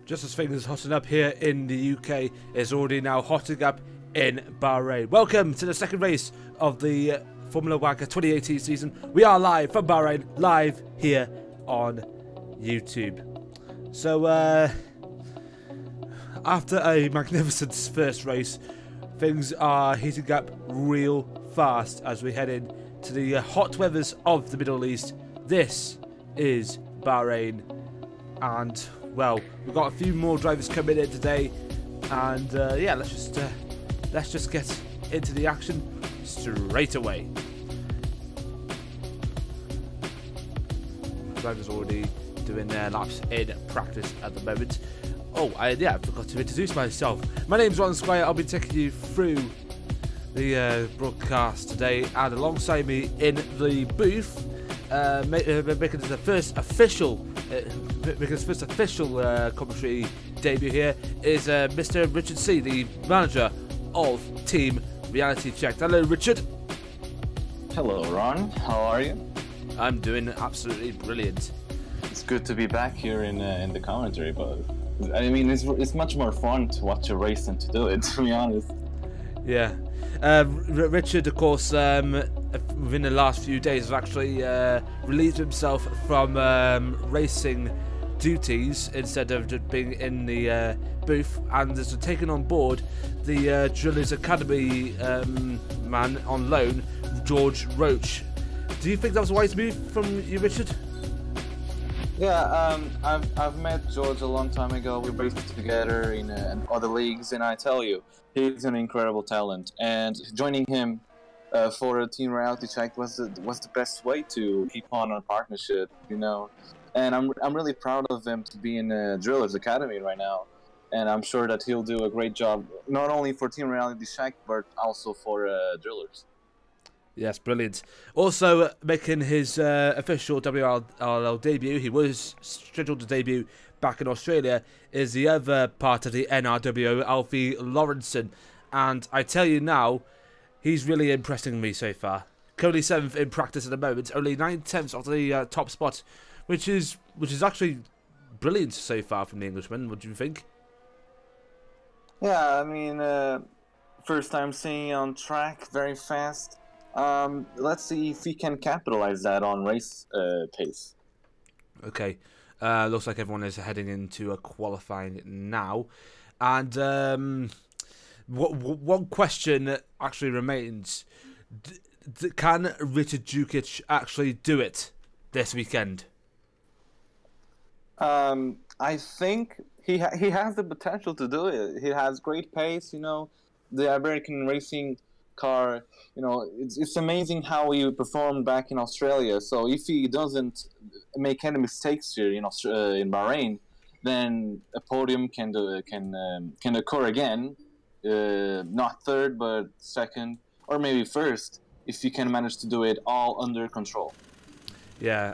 Just as things are hotting up here in the UK, it's already now hotting up in Bahrain. Welcome to the second race of the Formula Waga 2018 season. We are live from Bahrain, live here on YouTube. So, after a magnificent first race, things are heating up real fast as we head into the hot weathers of the Middle East. This is Bahrain, and well, we've got a few more drivers coming in today, and yeah, let's just get into the action straight away. Drivers already doing their laps in practice at the moment. Oh, yeah, I forgot to introduce myself. My name's Squire. I'll be taking you through the broadcast today, and alongside me in the booth, making his first official commentary debut here is Mr. Richard C, the manager of Team Reality Check. Hello, Richard. Hello, Ron. How are you? I'm doing absolutely brilliant. It's good to be back here in the commentary, but I mean, it's much more fun to watch a race than to do it, to be honest. Yeah. Richard, of course, within the last few days, has actually relieved himself from racing duties instead of just being in the booth, and has taken on board the Drillers Academy man on loan, George Roach. Do you think that was a wise move from you, Richard? Yeah, I've met George a long time ago. We raced together in other leagues, and I tell you, he's an incredible talent. And joining him for a Team Reality Check was the best way to keep on our partnership, you know. And I'm really proud of him to be in Drillers Academy right now, and I'm sure that he'll do a great job not only for Team Reality Check but also for Drillers. Yes, brilliant. Also making his official WRL debut, he was scheduled to debut back in Australia, is the other part of the NRWO, Alfie Lawrenson. And I tell you now, he's really impressing me so far. Currently 7th in practice at the moment, only 9/10 off the top spot, which is actually brilliant so far from the Englishman. What do you think? Yeah, I mean, first time seeing on track, very fast. Let's see if we can capitalize that on race pace. Okay, looks like everyone is heading into a qualifying now, and one question actually remains: can Richard Jukic actually do it this weekend? I think he has the potential to do it. He has great pace, you know. The American racing car, you know, it's amazing how he performed back in Australia. So if he doesn't make any mistakes here in Bahrain, then a podium can occur again. Not third, but second, or maybe first, if you can manage to do it all under control. Yeah,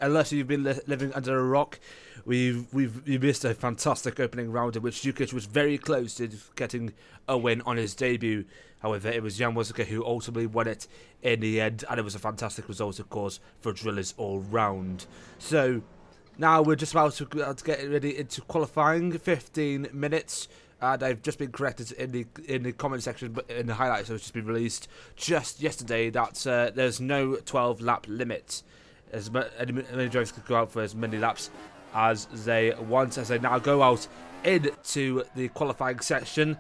unless you've been living under a rock, you missed a fantastic opening round in which Jukic was very close to getting a win on his debut. However, it was Jan Wozaka who ultimately won it in the end, and it was a fantastic result, of course, for Drillers all round. So now we're just about to get ready into qualifying. 15 minutes. And I've just been corrected in the comment section, but in the highlights that has just been released just yesterday, that there's no 12 lap limit. As many drivers can go out for as many laps as they want, as they now go out into the qualifying section.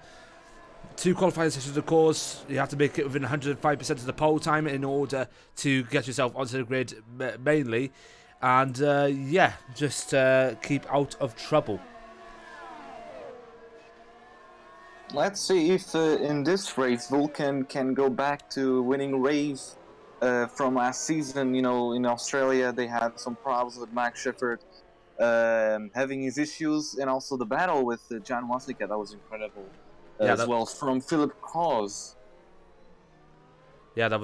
2 qualifying sessions, of course. You have to make it within 105% of the pole time in order to get yourself onto the grid mainly. And yeah, just keep out of trouble. Let's see if in this race Vulcan can go back to winning race from last season. You know, in Australia they had some problems with Max Shepard having his issues, and also the battle with Jan Wozaka. That was incredible as well from Philip Cause. Yeah, that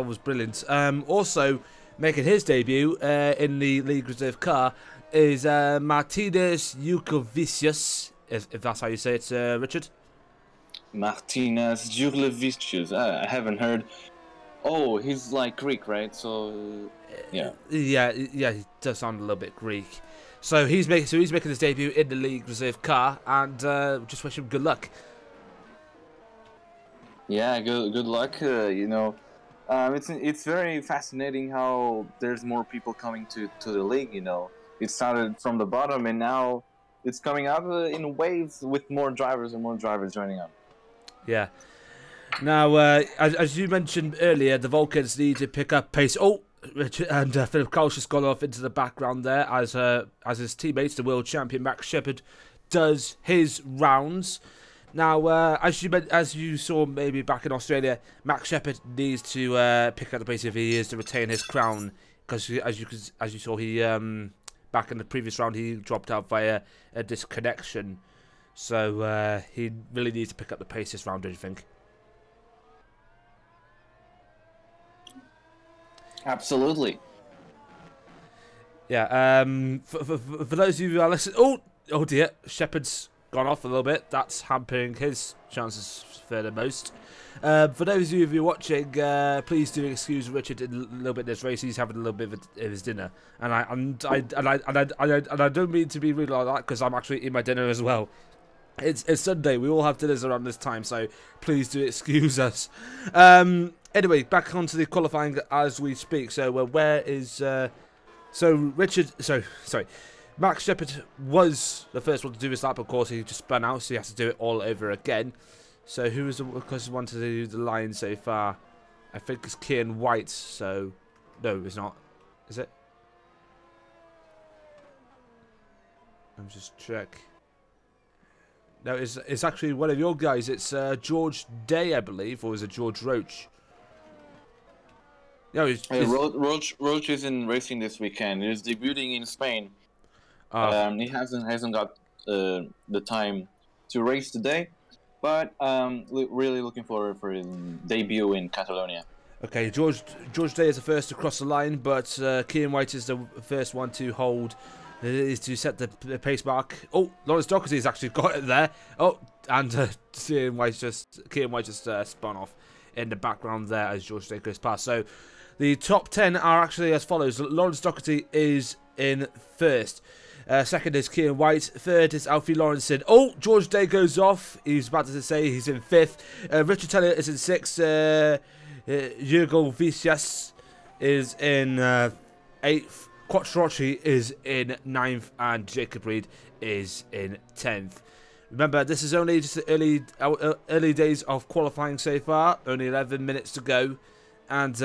was brilliant. Also making his debut in the League Reserve car is Martinez Jurlevicius, if that's how you say it, Richard. Martinez Jurlevicius. I haven't heard. Oh, he's like Greek, right? So, yeah. Yeah, he does sound a little bit Greek. So he's making his debut in the league reserve car, and just wish him good luck. Yeah, good luck. You know, it's very fascinating how there's more people coming to the league. You know, it started from the bottom, and now it's coming up in waves with more drivers and more drivers joining up. Yeah. Now, as you mentioned earlier, the Vulcans need to pick up pace. Oh, Richard and Philip Carl's just gone off into the background there as his teammates, the world champion Max Shepard, does his rounds. Now, as you saw maybe back in Australia, Max Shepard needs to pick up the pace if he is to retain his crown, because as you saw, he back in the previous round he dropped out via a disconnection, so he really needs to pick up the pace this round. Don't you think? Absolutely. Yeah. For those of you who are listening, oh dear, Shepard's gone off a little bit. That's hampering his chances furthermost. For those of you who are watching, please do excuse Richard a little bit in this race. He's having a little bit of his dinner, and I don't mean to be rude like that, because I'm actually eating my dinner as well. It's Sunday. We all have dinners around this time, so please do excuse us. Anyway, back onto the qualifying as we speak. So where is Max Shepard was the first one to do his lap. Of course, he just spun out, so he has to do it all over again. So who was the closest one to do the line so far? I think it's Kieran White. So no, it's not. Is it? Let me just check. No, it's actually one of your guys. It's George Day, I believe, or is it George Roach? No, Roach isn't racing this weekend. He's debuting in Spain. He hasn't got the time to race today, but really looking forward for his debut in Catalonia. Okay, George Day is the first to cross the line, but Kieran White is the first one to hold. Is to set the pace mark. Oh, Lawrence Doherty has actually got it there. Oh, and Kieran White just spun off in the background there as George Day goes past. So the top 10 are actually as follows. Lawrence Doherty is in first. Second is Kieran White. Third is Alfie Lawrenson. Oh, George Day goes off. He's about to say he's in fifth. Richard Taylor is in sixth. Jurgo Vicias is in eighth. Quattrocchi is in 9th, and Jacob Reed is in 10th. Remember, this is only just the early days of qualifying so far. Only 11 minutes to go. And,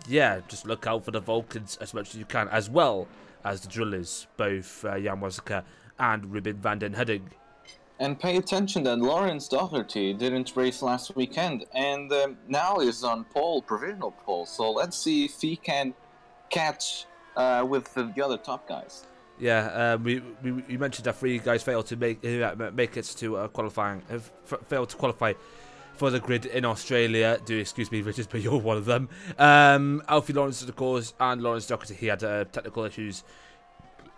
yeah, just look out for the Vulcans as much as you can, as well as the drillers, both Jan Wassaka and Ruben van den Hudding. And pay attention that Lawrence Doherty didn't race last weekend, and now is on provisional pole. So let's see if he can catch with the other top guys. Yeah, we mentioned that 3 guys failed to make it to qualifying, failed to qualify for the grid in Australia. Do excuse me, Richard, but you're one of them. Alfie Lawrence, of course, and Lawrence Doherty. He had technical issues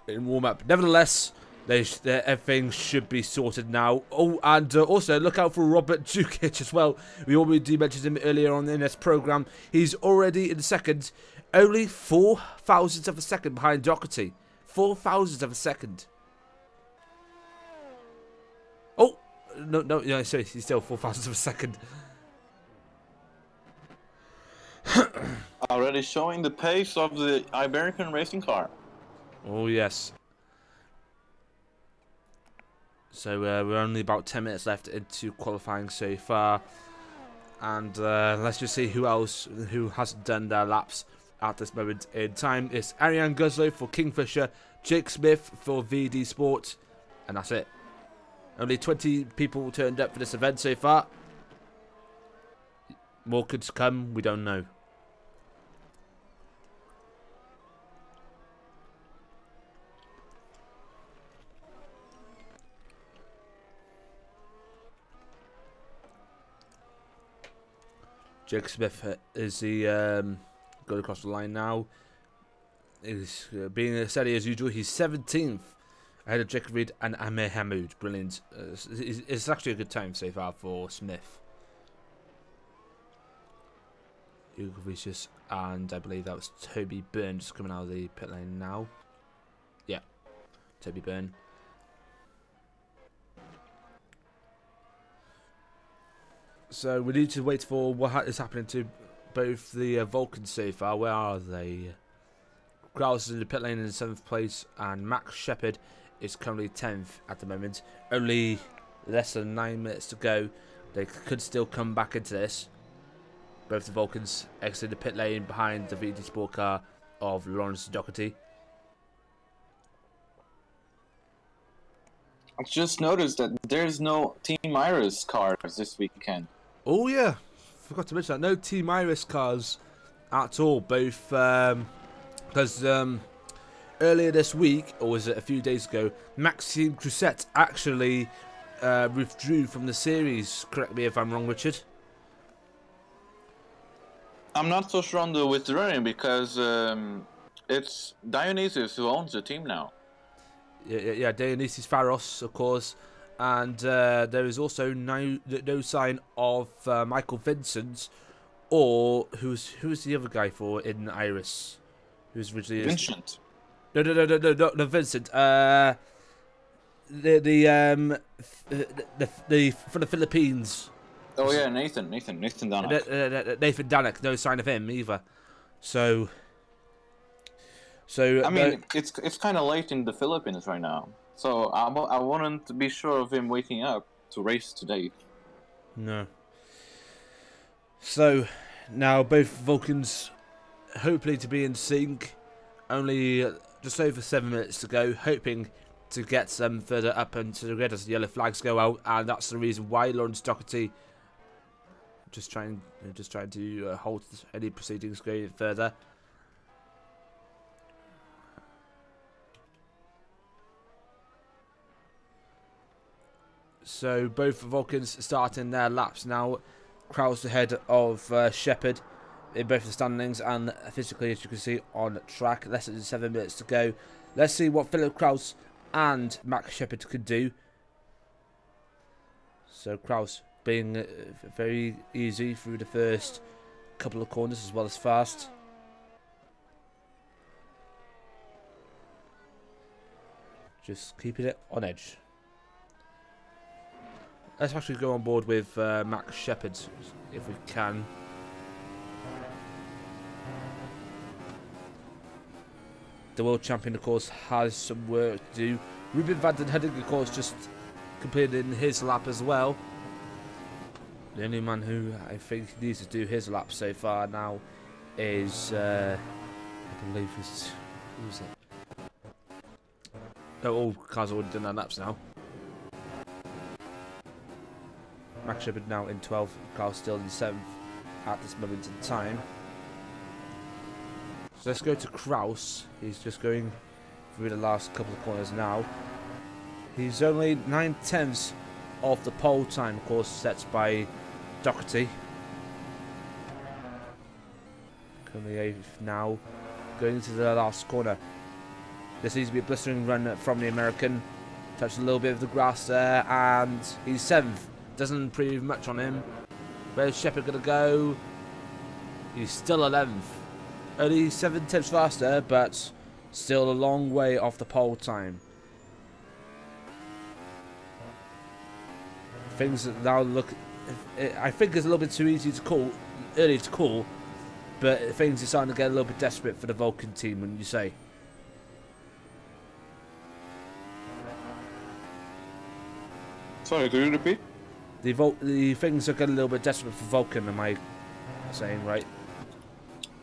in warm-up. Nevertheless, everything should be sorted now. Oh, and also look out for Robert Jukic as well. We already mentioned him earlier on in this program. He's already in second. Only 4 thousandths of a second behind Doherty. 4 thousandths of a second. Oh, no, sorry, he's still 4 thousandths of a second. Already showing the pace of the Iberican racing car. Oh, yes. So we're only about 10 minutes left into qualifying so far. And let's just see who hasn't done their laps at this moment in time. It's Ariane Guzlo for Kingfisher, Jake Smith for VD Sport, and that's it. Only 20 people turned up for this event so far. More could come, we don't know. Jake Smith is the going across the line now. He's being steady as usual. He's 17th ahead of Jacob Reed and Amir Hamoud. Brilliant. It's actually a good time so far for Smith. Hugo Vicious, and I believe that was Toby Burns coming out of the pit lane now. Yeah. Toby Byrne. So we need to wait for what is happening to both the Vulcans so far. Where are they? Kraus is in the pit lane in 7th place, and Max Shepard is currently 10th at the moment. Only less than 9 minutes to go. They could still come back into this. Both the Vulcans exiting the pit lane behind the VD Sport car of Lawrence Doherty. I just noticed that there's no Team Iris cars this weekend. Oh yeah, forgot to mention that. No Team Iris cars at all. Both because earlier this week, or was it a few days ago, Maxime Crusette actually withdrew from the series. Correct me if I'm wrong, Richard. I'm not so sure on the withdrawing because it's Dionysius who owns the team now. Yeah, Dionysius Pharos, of course, and there is also no sign of Michael Vincent, or who's the other guy for in Iris, who's originally Vincent. No, Vincent. The for the Philippines. Oh yeah, Nathan Danek. Nathan Danek, no sign of him either. So I mean, it's kind of late in the Philippines right now, so I wouldn't be sure of him waking up to race today. No. So now both Vulcans hopefully to be in sync. Only just over 7 minutes to go, hoping to get them further up into the grid as the yellow flags go out, and that's the reason why Lawrence Doherty just trying to hold any proceedings going further. So both Vulcans starting their laps now. Kraus ahead of Shepard in both the standings and physically, as you can see, on track. Less than 7 minutes to go. Let's see what Philip Kraus and Max Shepard could do. So Kraus being very easy through the first couple of corners as well as fast. Just keeping it on edge. Let's actually go on board with Max Shepard if we can. The world champion, of course, has some work to do. Ruben van den Hudding, of course, just completed his lap as well. The only man who I think needs to do his lap so far now is, I believe, who is it? No, all cars have already done their laps now. Max Shepard now in 12th, Carl still in 7th at this moment in time. So let's go to Kraus. He's just going through the last couple of corners now. He's only 9/10 of the pole time, of course, set by Doherty. Currently 8th now, going into the last corner. This needs to be a blistering run from the American. Touched a little bit of the grass there, and he's 7th. Doesn't improve much on him. Where's Shepard going to go? He's still 11th. Only 7/10 faster, but still a long way off the pole time. Things that now look, I think it's a little bit too easy to call, early to call, but things are starting to get a little bit desperate for the Vulcan team, wouldn't you say? Sorry, could you repeat? The things are getting a little bit desperate for Vulcan, am I saying right?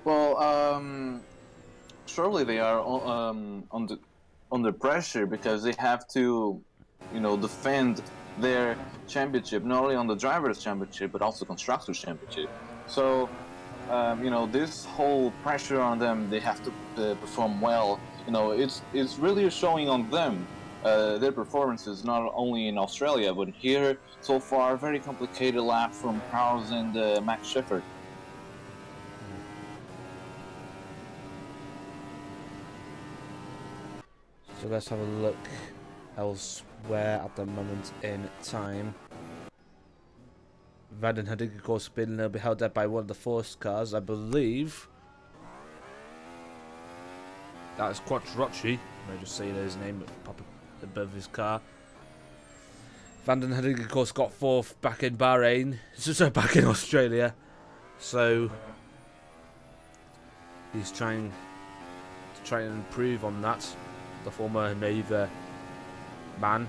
Well, surely they are under pressure because they have to, defend their championship, not only on the drivers' championship but also constructors' championship. So, this whole pressure on them, they have to perform well. It's really showing on them. Their performances not only in Australia but here so far. Very complicated lap from Kraus and Max Shepard. So let's have a look elsewhere at the moment in time. Van den Hudding, of course, been a little bit held up by one of the forced cars, I believe. That is Quattrocci. I just see his name pop up above his car. Van den Huding, of course, got 4th back in Bahrain. So back in Australia. So he's trying to improve on that. The former Nova man.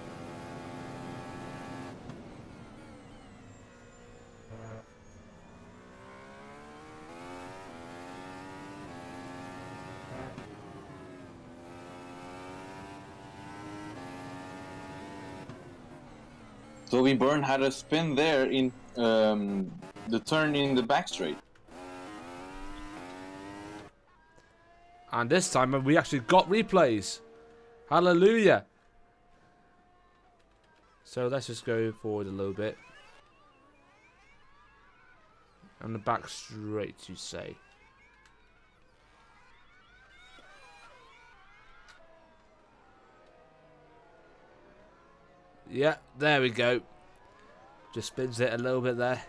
Toby Byrne had a spin there in the turn in the back straight. And this time we actually got replays. Hallelujah. So let's just go forward a little bit. And the back straight, you say. Yeah, there we go. Just spins it a little bit there.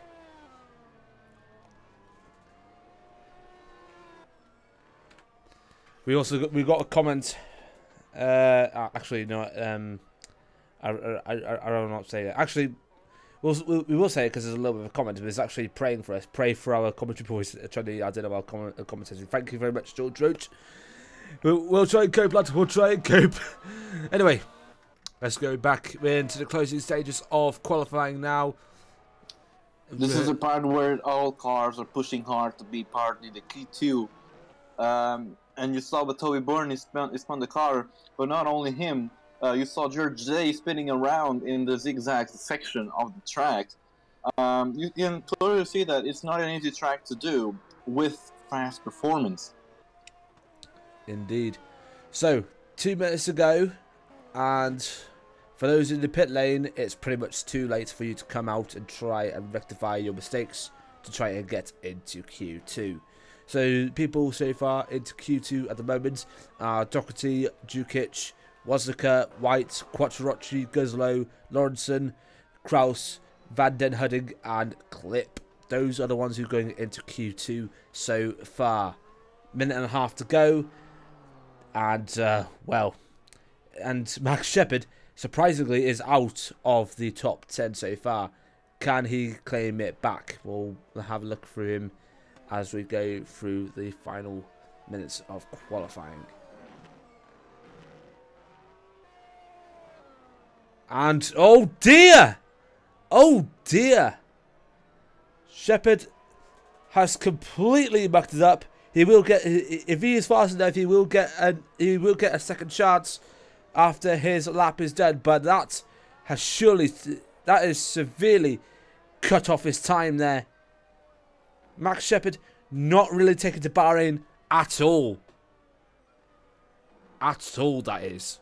We got a comment. Actually, no. I don't know what to say. Actually, we will say it because there's a little bit of a comment. But it's actually praying for us. Pray for our commentary boys trying to add in our commentators. Thank you very much, George Roach. We'll try and cope, lads. We'll try and cope. Anyway, let's go back into the closing stages of qualifying now. This is a part where all cars are pushing hard to be partly the Q2. And you saw that Toby Byrne spun the car, but not only him. You saw George Day spinning around in the zigzag section of the track. You can clearly see that it's not an easy track to do with fast performance. Indeed. So, 2 minutes to go, and for those in the pit lane, it's pretty much too late for you to come out and try and rectify your mistakes to try and get into Q2. So, people so far into Q2 at the moment are Doherty, Dukic, Wozniacki, White, Quattrocchi, Guzlo, Lawrenson, Kraus, Van den Huding, and Clip. Those are the ones who are going into Q2 so far. Minute and a half to go. And, well, and Max Shepard, surprisingly, is out of the top 10 so far. Can he claim it back? We'll have a look through him as we go through the final minutes of qualifying. And, oh dear! Oh dear! Shepard has completely mucked it up. He will get, if he is fast enough, he will get a second chance after his lap is done. But that has surely, that is severely cut off his time there. Max Shepard not really taken to Bahrain at all. At all, that is.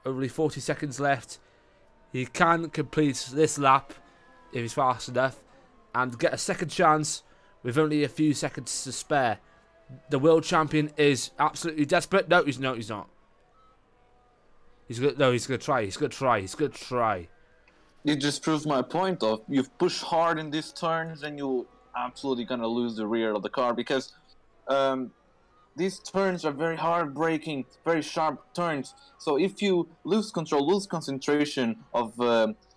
Only 40 seconds left. He can complete this lap if he's fast enough and get a second chance with only a few seconds to spare. The world champion is absolutely desperate. No, he's not. He's gonna try. He's gonna try. It just proves my point of you've pushed hard in these turns and you're absolutely gonna lose the rear of the car because these turns are very hard braking, very sharp turns. So if you lose control, lose concentration of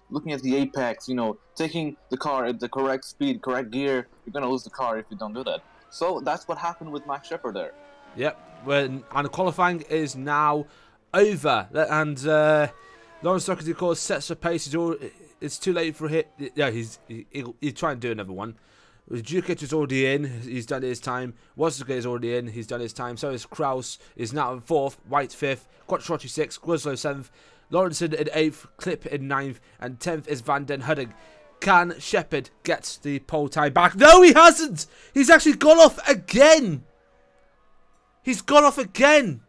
looking at the apex, you know, taking the car at the correct speed, correct gear, you're gonna lose the car if you don't do that. So that's what happened with Max Shepard there. Yep. And qualifying is now over, and Lawrence Doherty, of course, sets a pace. It's too late for a hit. Yeah, he's trying to do another one. Dukic is already in. He's done his time. Wozniacki is already in. He's done his time. So is Kraus. Is now in 4th. White 5th. Quattrocchi 6th. Guzlo 7th. Lawrenson in 8th. Clip in 9th. And 10th is Van den Huding. Can Shepard get the pole time back? No, he hasn't. He's actually gone off again. He's gone off again.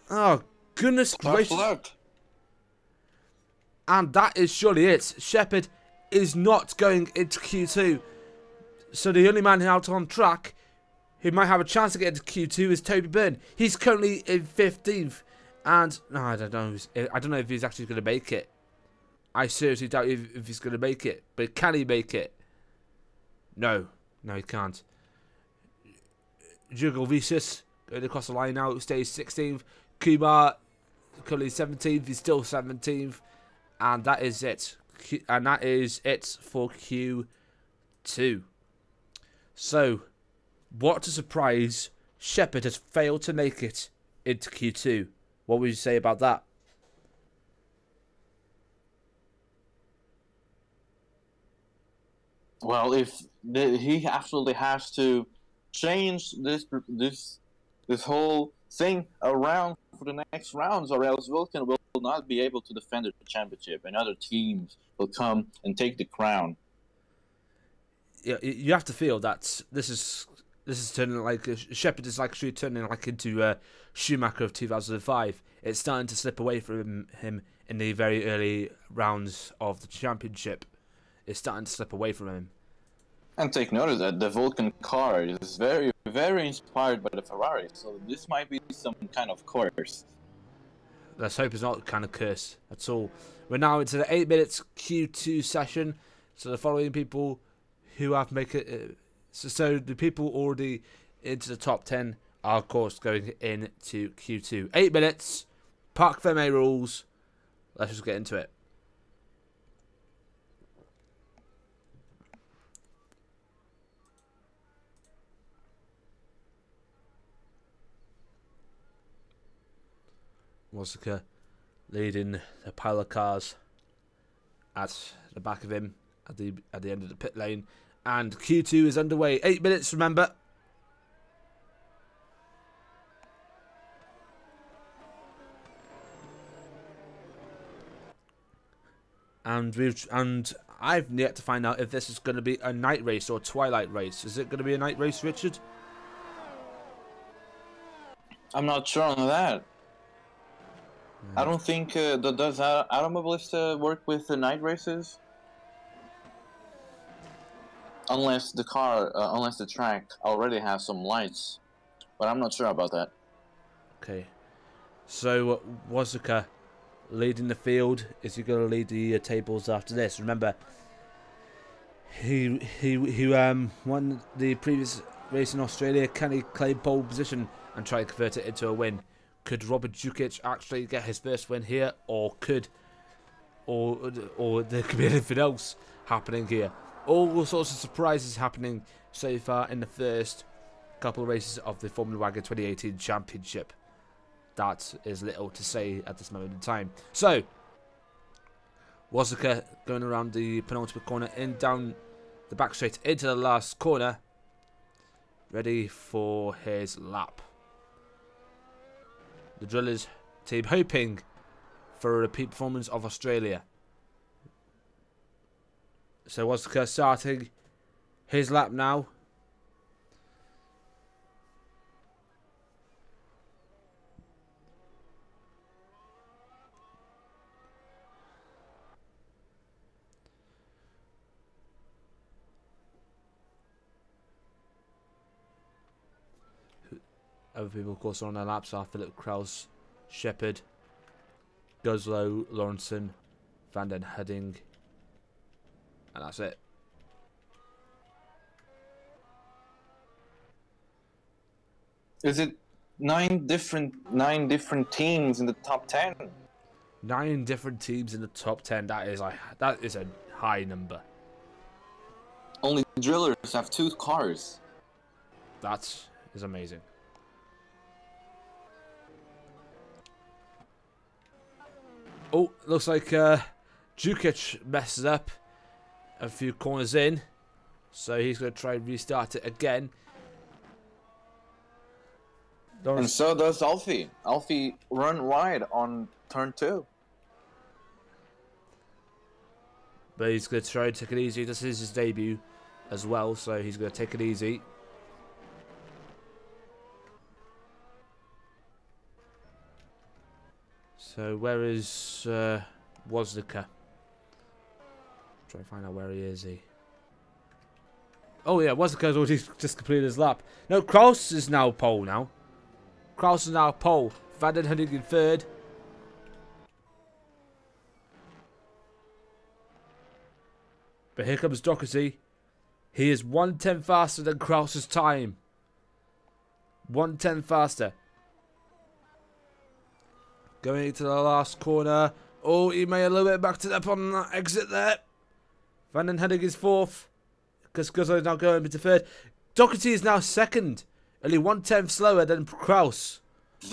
Oh, goodness gracious. And that is surely it. Shepard is not going into Q2. So the only man out on track who might have a chance to get into Q2 is Toby Byrne. He's currently in 15th. And no, I don't know. I don't know if he's actually going to make it. I seriously doubt if he's going to make it. But can he make it? No. No, he can't. Jugovicis going across the line now, stays 16th. Kumar currently 17th, he's still 17th. And that is it. And that is it for Q2. So, what a surprise. Shepherd has failed to make it into Q2. What would you say about that? Well, he absolutely has to change this whole thing around for the next rounds, or else Vulcan will not be able to defend the championship, and other teams will come and take the crown. Yeah, you have to feel that this is turning like Shepherd is actually turning like into Schumacher of 2005. It's starting to slip away from him in the very early rounds of the championship. It's starting to slip away from him. And take notice that the Vulcan car is very, very inspired by the Ferrari, so this might be some kind of curse. Let's hope it's not kind of curse. That's all. We're now into the 8 minutes Q2 session. So the following people who have make it. So the people already into the top 10 are of course going into Q2. 8 minutes. Parc Fermé rules. Let's just get into it. Wasaka leading the pile of cars at the back of him at the end of the pit lane, and Q2 is underway. 8 minutes, remember. And I've yet to find out if this is going to be a night race or a twilight race. Is it going to be a night race, Richard? I'm not sure on that. I don't think does Automobilista work with the night races, unless the track already has some lights, but I'm not sure about that. Okay, so Wasaka leading the field. Is he going to lead the tables after this? Remember, he won the previous race in Australia. Can he claim pole position and try and convert it into a win? Could Robert Jukic actually get his first win here, or there could be anything else happening here? All sorts of surprises happening so far in the first couple of races of the Formula Waga 2018 Championship. That is little to say at this moment in time. So, Wasaka going around the penultimate corner, in down the back straight into the last corner, ready for his lap. The Drillers team hoping for a repeat performance of Australia. So Wasaka starting his lap now. Other people, of course, are on their laps are Philip Kraus, Shepherd, Goslow, Lawrenson, Van den Hudding, and that's it. Is it nine different teams in the top 10? 9 different teams in the top 10. That is a high number. Only Drillers have 2 cars. That is amazing. Oh, looks like Jukic messes up a few corners in, so he's going to try and restart it again. And so does Alfie. Alfie run wide on turn 2. But he's going to try and take it easy. This is his debut as well, so he's going to take it easy. So where is Wasaka? Try to find out where he is. Oh yeah, Wasaka's already just completed his lap. No, Kraus is now pole now. Kraus is now pole. Van den Hudding in 3rd. But here comes Doherty. He is 1/10 faster than Kraus's time. 1/10 faster. Going into the last corner. Oh, he made a little bit backed it up on that exit there. Van den Henning is 4th. Guzzo is now going into 3rd. Doherty is now 2nd. Only 1/10 slower than Kraus.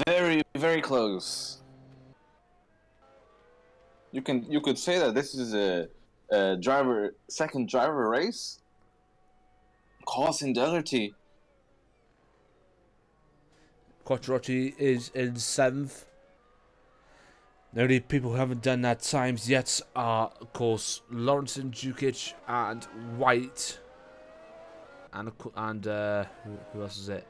Very, very close. You could say that this is a second driver race. Causing Doherty. Quattrocchi is in 7th. The only people who haven't done that times yet are, of course, Lawrence and Jukic and White. And who else is it?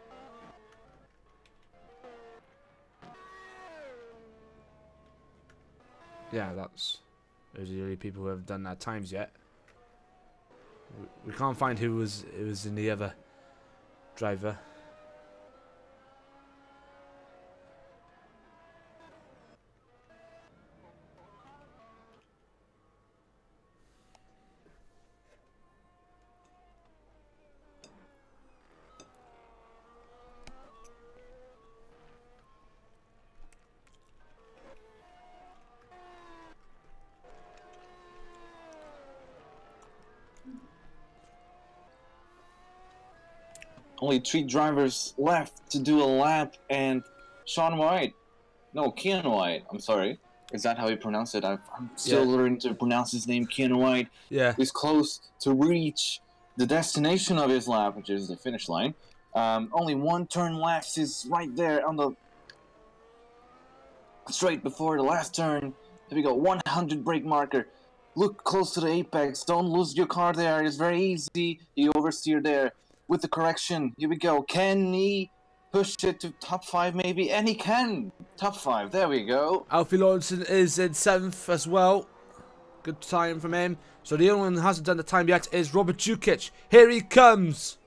Yeah, those are the only people who have done that times yet. We can't find who was in the other driver. Only 3 drivers left to do a lap, and Sean White, no, Kean White, I'm sorry. Is that how you pronounce it? I'm still learning to pronounce his name. Kean White is close to reach the destination of his lap, which is the finish line. Only 1 turn left is right there on the straight before the last turn. There we go, 100 brake marker. Look close to the apex. Don't lose your car there. It's very easy. You oversteer there. With the correction, here we go. Can he push it to top 5 maybe? And he can. Top 5, there we go. Alfie Lawrenson is in 7th as well. Good time from him. So the only one who hasn't done the time yet is Robert Jukic. Here he comes.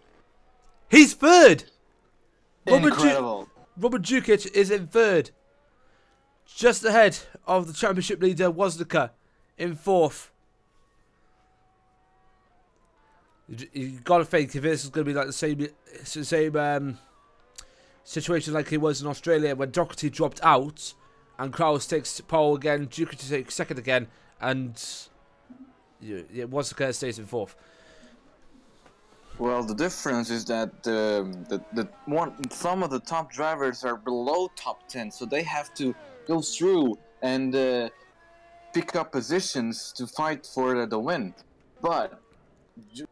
He's 3rd. Incredible. Robert Jukic is in 3rd. Just ahead of the championship leader, Woznica, in 4th. You gotta think if this is gonna be like the same situation like it was in Australia when Doherty dropped out and Kraus takes pole again, Jukic takes 2nd again, and Woznica stays in 4th. Well, the difference is that some of the top drivers are below top 10, so they have to go through and pick up positions to fight for the win. But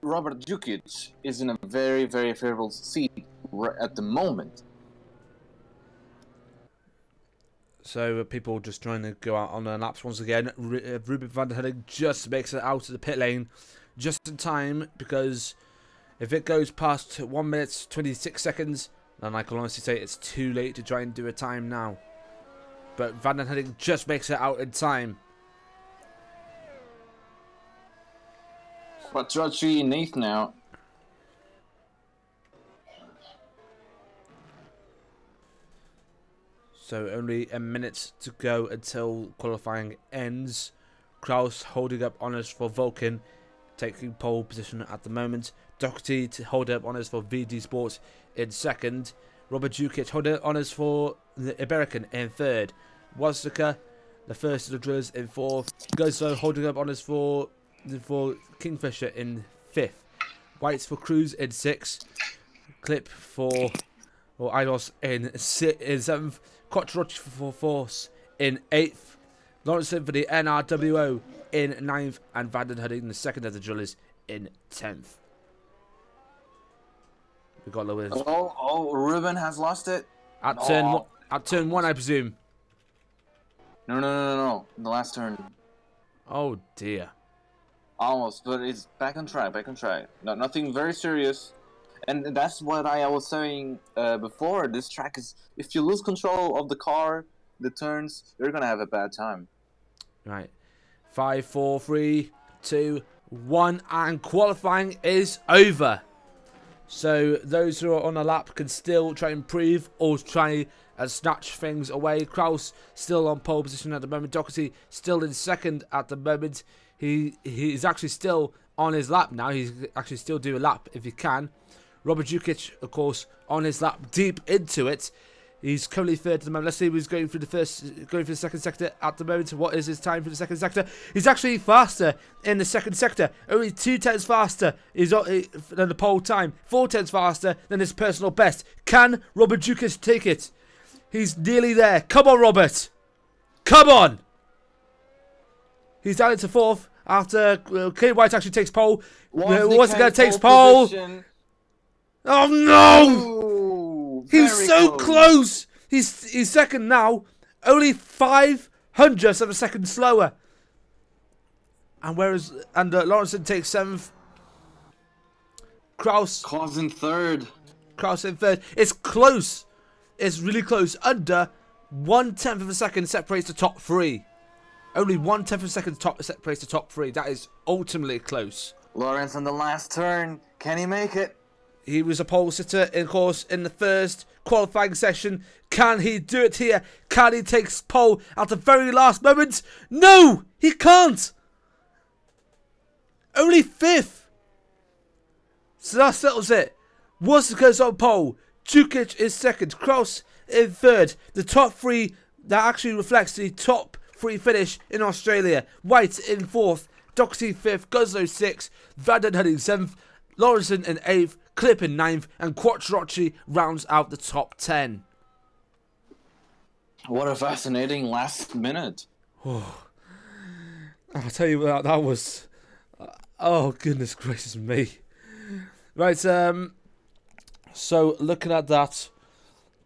Robert Jukic is in a very, very favorable seat at the moment. So people just trying to go out on their laps once again. Ruben van der Henning just makes it out of the pit lane just in time, because if it goes past 1 minute 26 seconds, then I can honestly say it's too late to try and do a time now. But van der Henning just makes it out in time. Quattrocchi in 8th now. So only a minute to go until qualifying ends. Kraus holding up honours for Vulcan, taking pole position at the moment. Doherty to hold up honours for VD Sports in 2nd. Robert Jukic holding up honours for the Iberican in 3rd. Woznica, the first of the drillers, in 4th. Guzzo holding up honours for Kingfisher in 5th. Whites for Cruz in 6th. Clip for Idos in 7th. Quattrocchi for Force in 8th. Lawrenson for the NRWO in 9th. And Van den Henning, the second of the drillers, in 10th. We got a little bit. Oh, Ruben has lost it. At turn 1, I presume. No. The last turn. Oh dear. Almost, but it's back on track. No, nothing very serious. And that's what I was saying before. This track is, if you lose control of the car, the turns, you're going to have a bad time. Right. 5, 4, 3, 2, 1, and qualifying is over. So those who are on a lap can still try and improve or try and snatch things away. Kraus still on pole position at the moment. Doherty still in 2nd at the moment. He's actually still on his lap now. He's actually still doing a lap if he can. Robert Jukic, of course, on his lap, deep into it. He's currently third at the moment. Let's see who's going for the second sector at the moment. What is his time for the second sector? He's actually faster in the second sector. Only 2/10 faster than the pole time. 4/10 faster than his personal best. Can Robert Jukic take it? He's nearly there. Come on, Robert. Come on. He's down into fourth after Kate White actually takes pole. Once again, takes pole. Oh no! Ooh, He's so close. He's second now, only 0.05 of a second slower. And Lawrenson takes seventh. Kraus in third. Kraus in third. It's close. It's really close. Under 1/10 of a second separates the top three. Only 1/10 of a second separates the top three. That is ultimately close. Lawrence on the last turn. Can he make it? He was a pole sitter, of course, in the first qualifying session. Can he do it here? Can he take pole at the very last moment? No, he can't. Only fifth. So that settles it. Worcester goes on pole. Jukic is second. Kraus in third. The top three, that actually reflects the top three finish in Australia. White in fourth. Doherty fifth. Guzzo sixth. Vanden Heuning seventh. Lawrenson in eighth. Clip in ninth. And Quattrocchi rounds out the top 10. What a fascinating last minute. Oh, I'll tell you what, that was... oh, goodness gracious me. Right, so looking at that,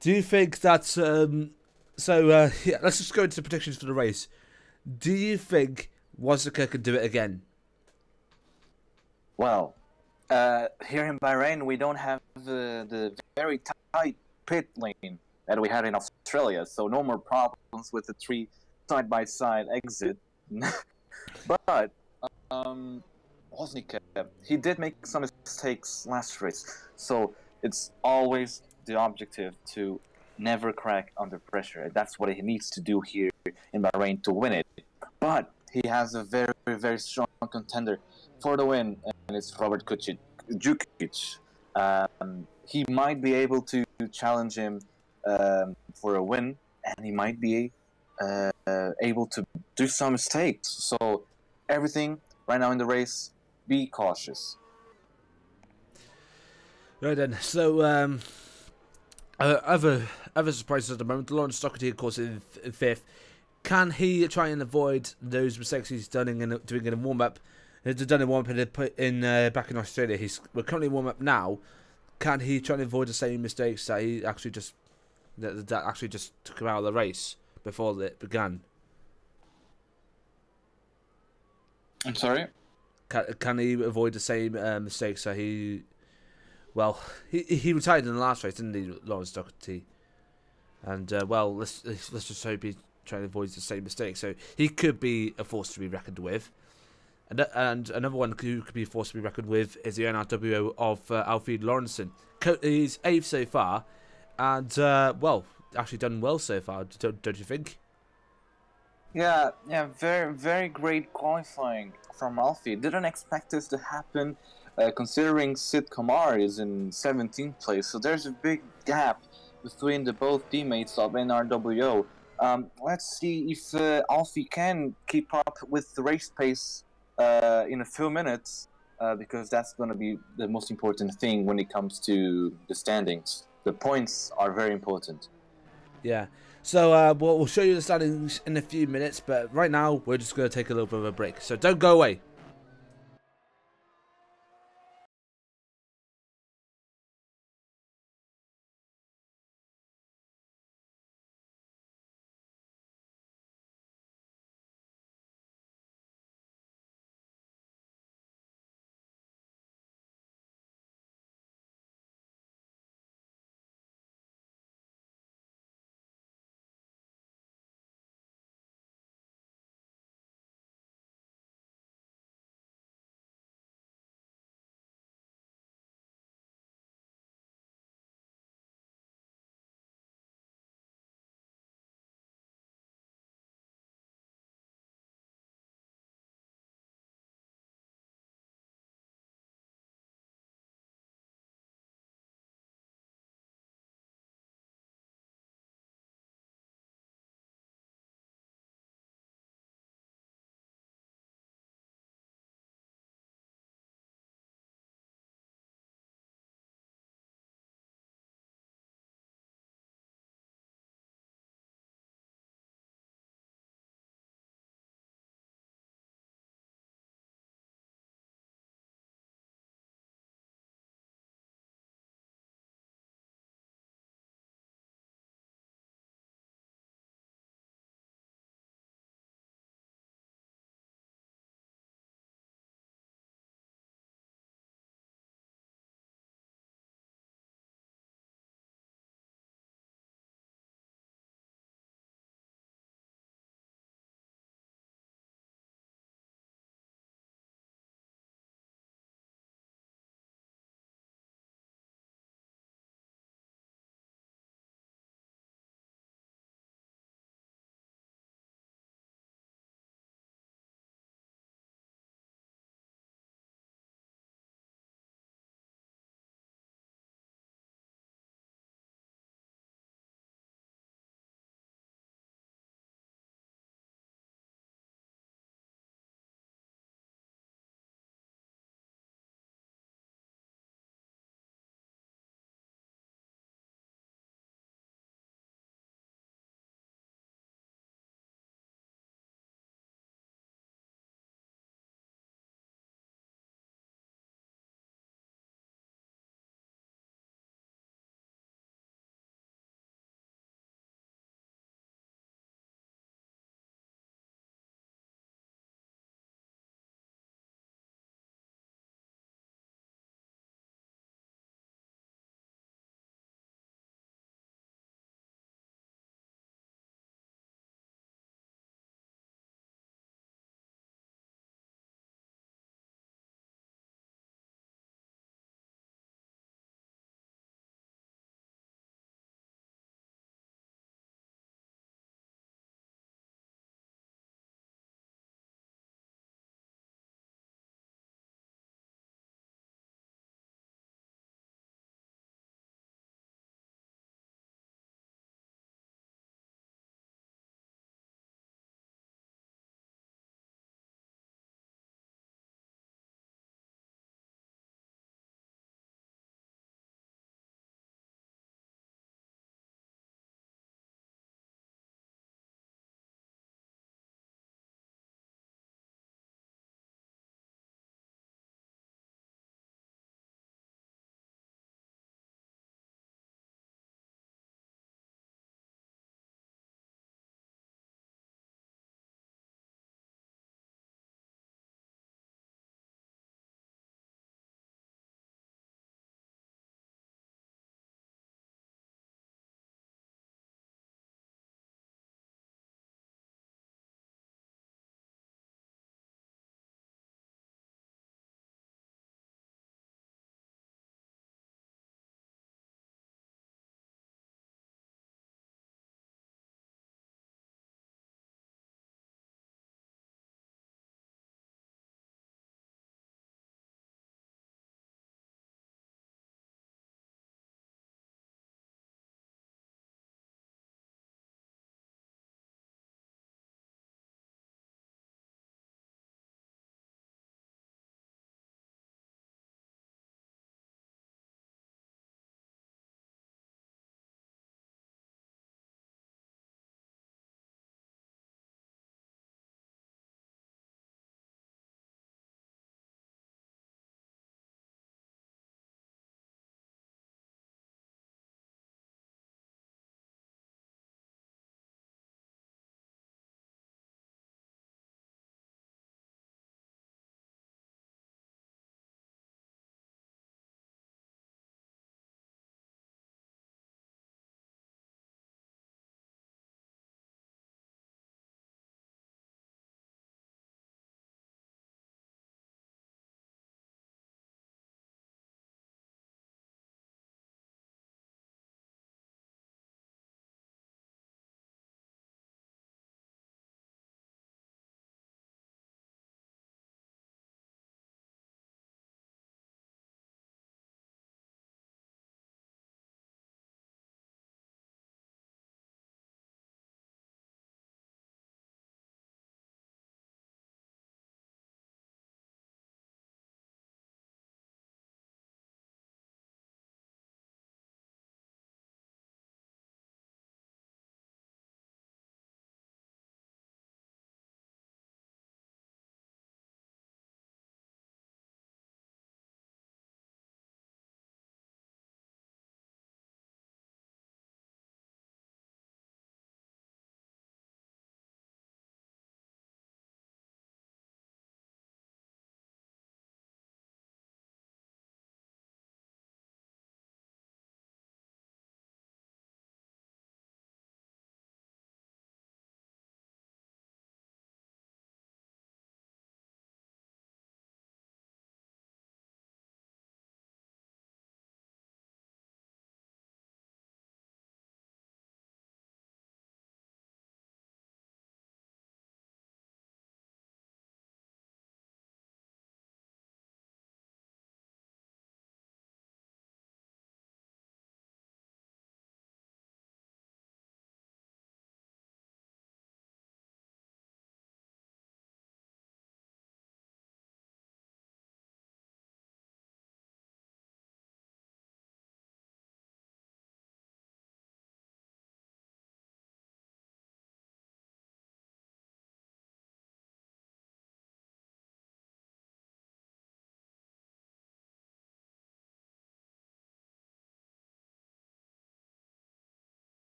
do you think that... yeah, let's just go into the predictions for the race. Do you think Waga could do it again? Well, here in Bahrain, we don't have the very tight pit lane that we had in Australia, so no more problems with the three side-by-side exit. But Wozniak, he did make some mistakes last race, so it's always the objective to never crack under pressure. That's what he needs to do here in Bahrain to win it. But he has a very, very strong contender for the win, and it's Robert Jukic. He might be able to challenge him for a win, and he might be able to do some mistakes. So everything right now in the race, be cautious. Right then, so other surprises at the moment. Lawrence Doherty, of course, in fifth. Can he try and avoid those mistakes he's doing in warm up? He's done in warm up in back in Australia. We're currently warm up now. Can he try and avoid the same mistakes that he actually just that actually just took him out of the race before it began? I'm sorry? Can he avoid the same mistakes that he... well, he retired in the last race, didn't he, Lawrence Doherty? And, well, let's just hope he tries to avoid the same mistakes. So he could be a force to be reckoned with. And another one who could be a force to be reckoned with is the NRWO of Alfred Lawrenson. He's 8th so far. And, well, actually done well so far, don't you think? Yeah, very, very great qualifying from Alfie. Didn't expect this to happen, considering Sid Kamar is in 17th place. So there's a big gap between the both teammates of NRWO. Let's see if Alfie can keep up with the race pace in a few minutes, because that's going to be the most important thing when it comes to the standings. The points are very important. Yeah. So we'll show you the standings in a few minutes, but right now we're just going to take a little bit of a break. So don't go away.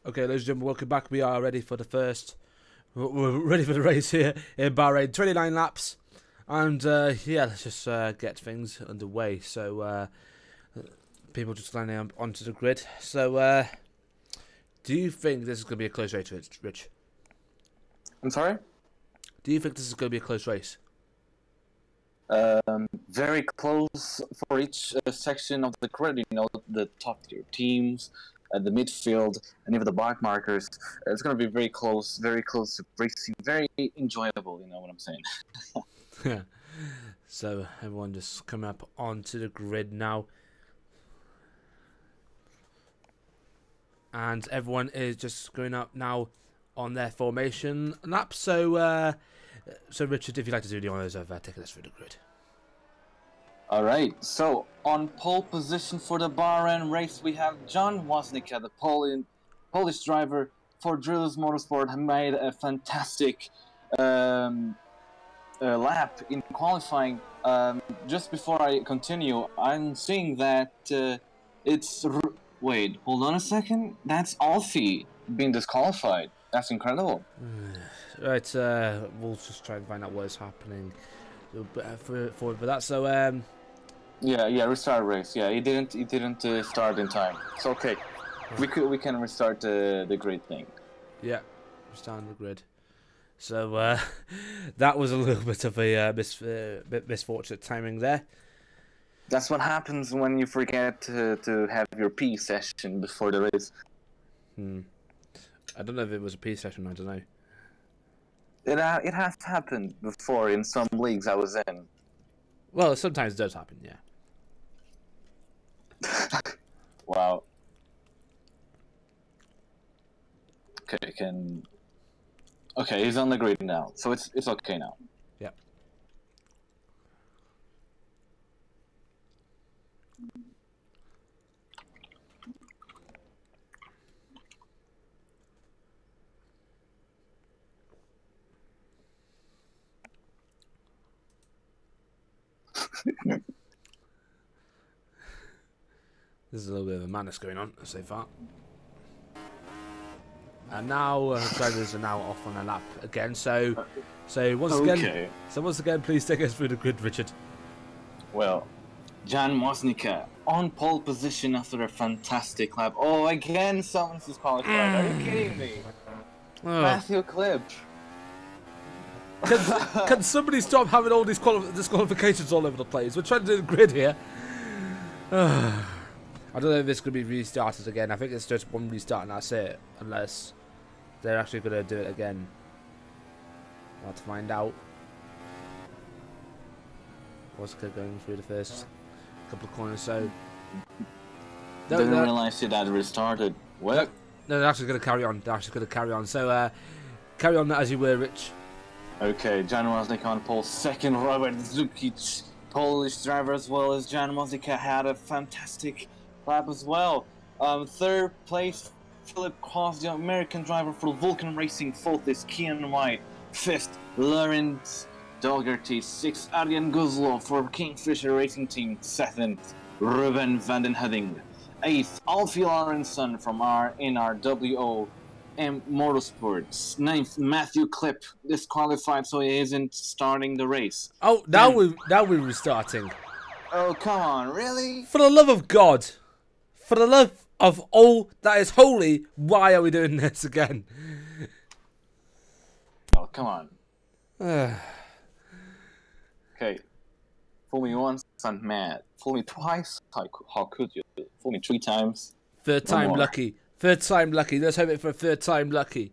Okay, ladies and gentlemen, welcome back. We are ready for the first. We're ready for the race here in Bahrain. 29 laps, and yeah, let's just get things underway. So people just landing onto the grid. So do you think this is going to be a close race, Rich? I'm sorry? Do you think this is going to be a close race? Very close for each section of the grid. You know, the top tier teams, the midfield, and even the bike markers. It's going to be very close to racing. Very enjoyable. You know what I'm saying? So everyone just coming up onto the grid now, and everyone is just going up now on their formation lap. So, so Richard, if you'd like to do the honours of taking us through the grid. All right. So on pole position for the Bahrain race, we have John Woznicka, the Polish driver for Drillers Motorsport, who made a fantastic lap in qualifying. Just before I continue, I'm seeing that it's... Wait, hold on a second. That's Alfie being disqualified. That's incredible. Right, we'll just try and find out what is happening for that. So, yeah, restart race. Yeah, he didn't start in time. It's okay. We can restart the grid thing. Yeah, restart the grid. So that was a little bit of a misfortunate timing there. That's what happens when you forget to have your P session before the race. I don't know if it was a P session. I don't know. It has happened before in some leagues I was in. Well, sometimes it does happen. Yeah. Wow. Okay, he's on the grid now, so it's okay now. Yeah. There's a little bit of a madness going on so far. And now drivers are now off on a lap again. So once again, please take us through the grid, Richard. Well, Jan Woznicka on pole position after a fantastic lap. Oh, again, someone's disqualified. Are you kidding me? Matthew Clip. Can somebody stop having all these disqualifications all over the place? We're trying to do the grid here. I don't know if this could be restarted again. I think it's just one restart and that's it. Unless they're actually going to do it again. We'll have to find out. What's going through the first couple of corners? So didn't realize it had restarted. What? No, they're actually going to carry on. So carry on as you were, Rich. Okay, Jan Woznicka on pole. Second, Robert Zukic, Polish driver as well as Jan Woznicka, had a fantastic lap as well. Third place, Philip Cross, the American driver for Vulcan Racing. Fourth is Kian White. Fifth, Lawrence Dougherty. Sixth, Arjen Guzlo for Kingfisher Racing Team. Seventh, Ruben van den Hudding. Eighth, Alfie Lawrenson from WRL Motorsports. Ninth, Matthew Clip, disqualified, so he isn't starting the race. Oh, now we're restarting. Oh, come on, really? For the love of God. For the love of all that is holy, why are we doing this again? Oh, come on. Okay. Fool me once, I'm mad. Fool me twice, how could you? Fool me 3 times. Third time lucky. Third time lucky. Let's hope it for a third time lucky.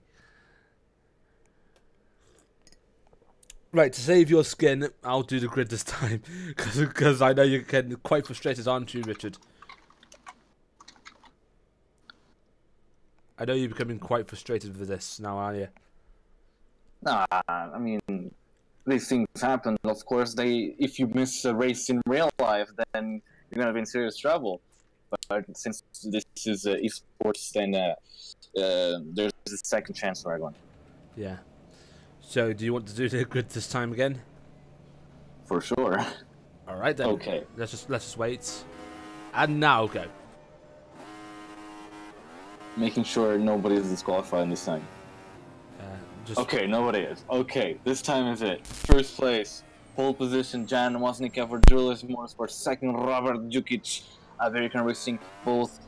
Right, to save your skin, I'll do the grid this time. Because I know you're getting quite frustrated, aren't you, Richard? I know you're becoming quite frustrated with this now, aren't you? Nah, I mean, these things happen. Of course, if you miss a race in real life, then you're gonna be in serious trouble. But since this is esports, then there's a second chance for everyone. Yeah. So, do you want to do the grid this time again? For sure. All right then. Okay. Let's just wait. And now go. making sure nobody is disqualified this time. Okay, nobody is. Okay, this time is it. First place, pole position, Jan Woznicka for Drillers Motorsport. Second, Robert Jukic, American Racing. Both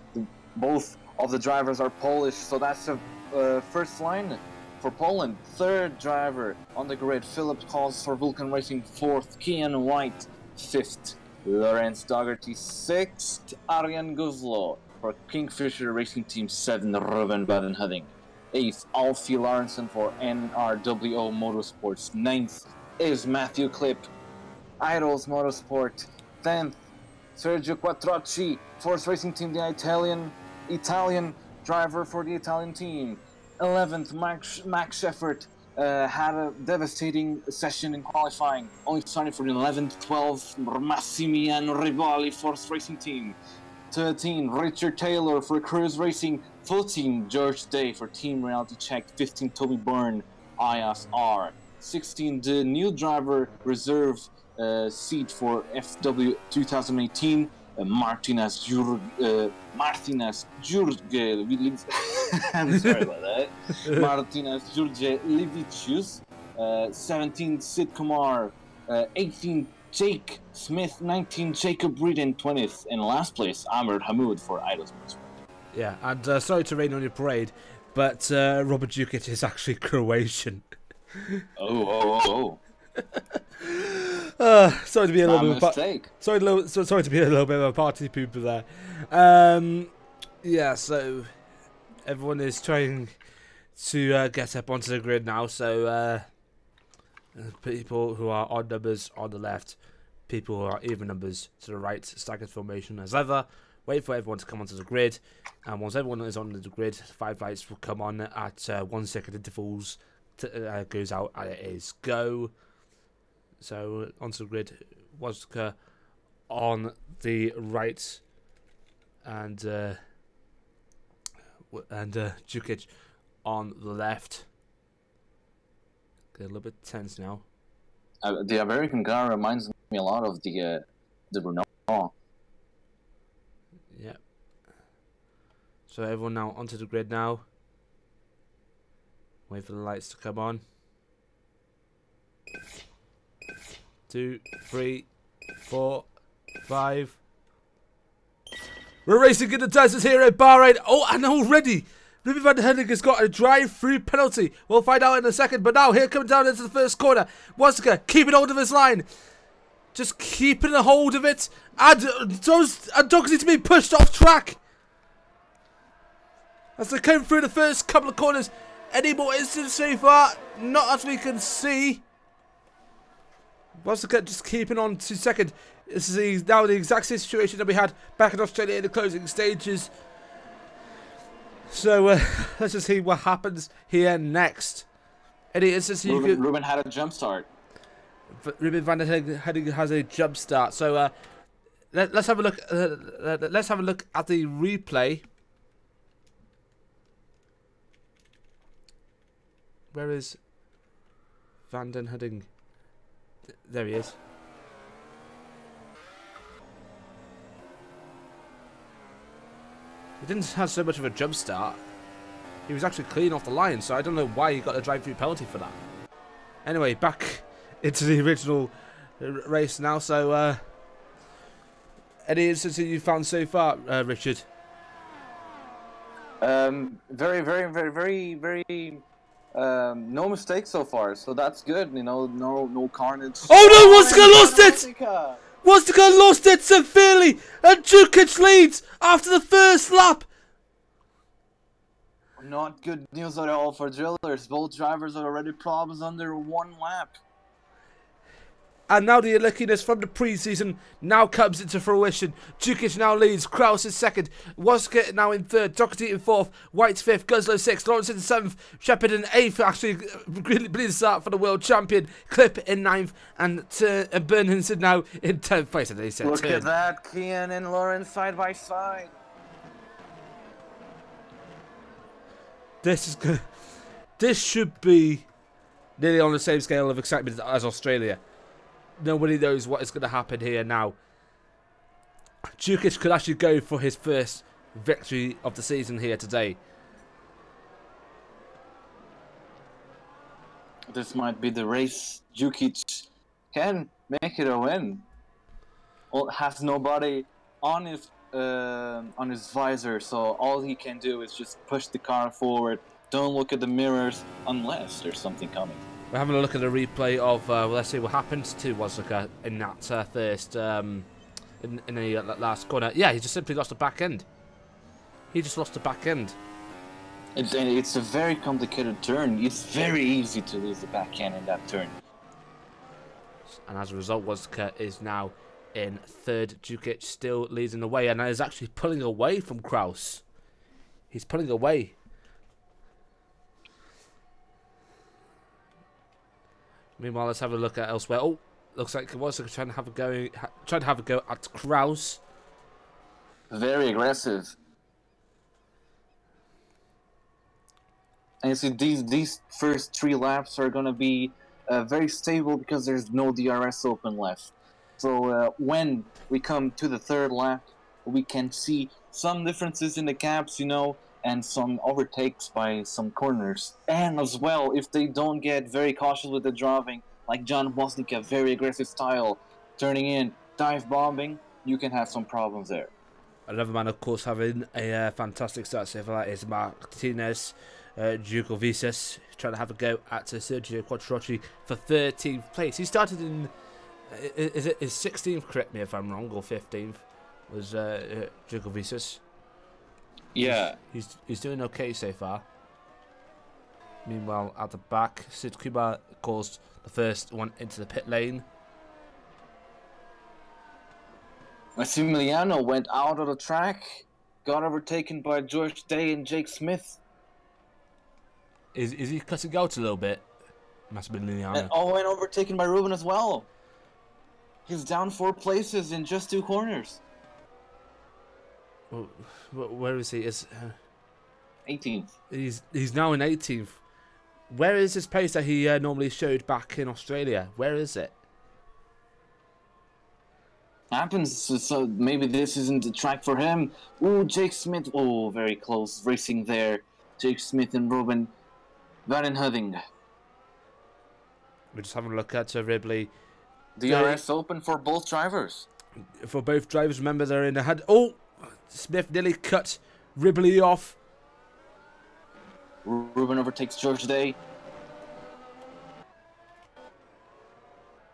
of the drivers are Polish, so that's the first line for Poland. Third driver on the grid, Philip Kos for Vulcan Racing. Fourth, Kian White. Fifth, Lawrence Dougherty. Sixth, Arjan Guzlo for Kingfisher Racing Team. 7, Ruben Baden-Hudding. 8th, Alfie Lawrenson for NRWO Motorsports. 9th is Matthew Klipp, Idols Motorsport. 10th, Sergio Quattrocchi, Force Racing Team, the Italian driver for the Italian team. 11th, Max Sheffert had a devastating session in qualifying, only starting for the 11th. 12th, Massimiliano Rivali, Force Racing Team. 13, Richard Taylor for Cruise Racing. 14, George Day for Team Reality Check. 15, Toby Byrne, ISR. 16, the new driver reserve seat for FW 2018, Martinez Jurge. I'm sorry about that. Martinez Jurge Livicius. 17, Sid Kumar. 18, Jake Smith. 19, Jacob Reed. 20th in last place, Amr Hamoud for Idols Motorsport. Yeah, and sorry to rain on your parade, but Robert Jukic is actually Croatian. Oh. Sorry to be a little bit mistake. Sorry to be a little bit of a party pooper there. Yeah, so everyone is trying to get up onto the grid now. So people who are odd numbers on the left, people who are even numbers to the right, staggered formation as ever. Wait for everyone to come onto the grid, and once everyone is on the grid, 5 lights will come on at 1 second intervals. Goes out and it is go. So onto the grid, Woznicka on the right, and Jukic on the left. Get a little bit tense now. The American car reminds me a lot of the Renault. Yeah. So everyone now onto the grid now. Wait for the lights to come on. 2, 3, 4, 5. We're racing in the deserts here at Bahrain. Oh, and already Ruben van der Hennig has got a drive-through penalty. We'll find out in a second. But now here coming down into the first corner, Woznicka keeping hold of his line. Just keeping a hold of it. And Dougherty to be pushed off track. As they come through the first couple of corners. Any more incidents so far? Not as we can see. Woznicka just keeping on to second. This is now the exact same situation that we had back in Australia in the closing stages. So let's just see what happens here next. Any incidents? Ruben had a jump start. Ruben van der Hennig has a jump start. So let's have a look. Let's have a look at the replay. Where is Van den Hudding? There he is. He didn't have so much of a jump start. He was actually clean off the line, so I don't know why he got a drive-through penalty for that. Anyway, back into the original race now. So, any instances you found so far, Richard? Very. No mistakes so far, so that's good. You know, no carnage. Oh no! Woznicka lost it! Woznicka lost it severely, and Jukic leads after the first lap. Not good news at all for Drillers. Both drivers are already problems under 1 lap. And now the unluckiness from the preseason now comes into fruition. Jukic now leads, Kraus is second, Woznicka now in third, Dougherty in fourth, White fifth, Guzlo sixth, Lawrence in seventh, Shepard in eighth, actually really brilliant start for the world champion, Klipp in ninth, and Bernhinson now in 10th place. They said look at that, Kian and Lawrence side by side. This is good. This should be nearly on the same scale of excitement as Australia. Nobody knows what is going to happen here now. Jukic could actually go for his first victory of the season here today. This might be the race. Jukic can make it a win. Well, has nobody on his visor, so all he can do is just push the car forward. Don't look at the mirrors unless there's something coming. We're having a look at a replay of let's see what happened to Wazuka in that first in the last corner. Yeah, he just simply lost the back end. He just lost the back end. It's a very complicated turn. It's very easy to lose the back end in that turn. And as a result, Wazuka is now in third. Jukic still leads in the way and is actually pulling away from Kraus. He's pulling away. Meanwhile, let's have a look at elsewhere. Oh, looks like Wazuka trying to have a go at Kraus. Very aggressive. And you see, these first 3 laps are gonna be very stable because there's no DRS open left. So when we come to the 3rd lap, we can see some differences in the gaps, you know, and some overtakes by some corners. And as well, if they don't get very cautious with the driving, like John Woznicka, very aggressive style, turning in, dive bombing, you can have some problems there. Another man, of course, having a fantastic start so far is Martinez Djukovicis, trying to have a go at Sergio Quattrocchi for 13th place. He started in, is it his 16th, correct me if I'm wrong, or 15th, was Djukovicis. Yeah. He's doing okay so far. Meanwhile, at the back, Sid Kuba caused the first one into the pit lane. Massimiliano went out of the track, got overtaken by George Day and Jake Smith. Is he cutting out a little bit, Massimiliano? And Owen overtaken by Ruben as well. He's down 4 places in just 2 corners. Well, where is he? Is 18th. He's now in 18th. Where is his pace that he normally showed back in Australia? Where is it? Happens, so maybe this isn't the track for him. Ooh, Jake Smith. Oh, very close racing there. Jake Smith and Ruben Vandenhudding. We're just having a look at Ribley. DRS open for both drivers. For both drivers, remember they're in the head. Oh, Smith nearly cut Ribley off. Ruben overtakes George Day.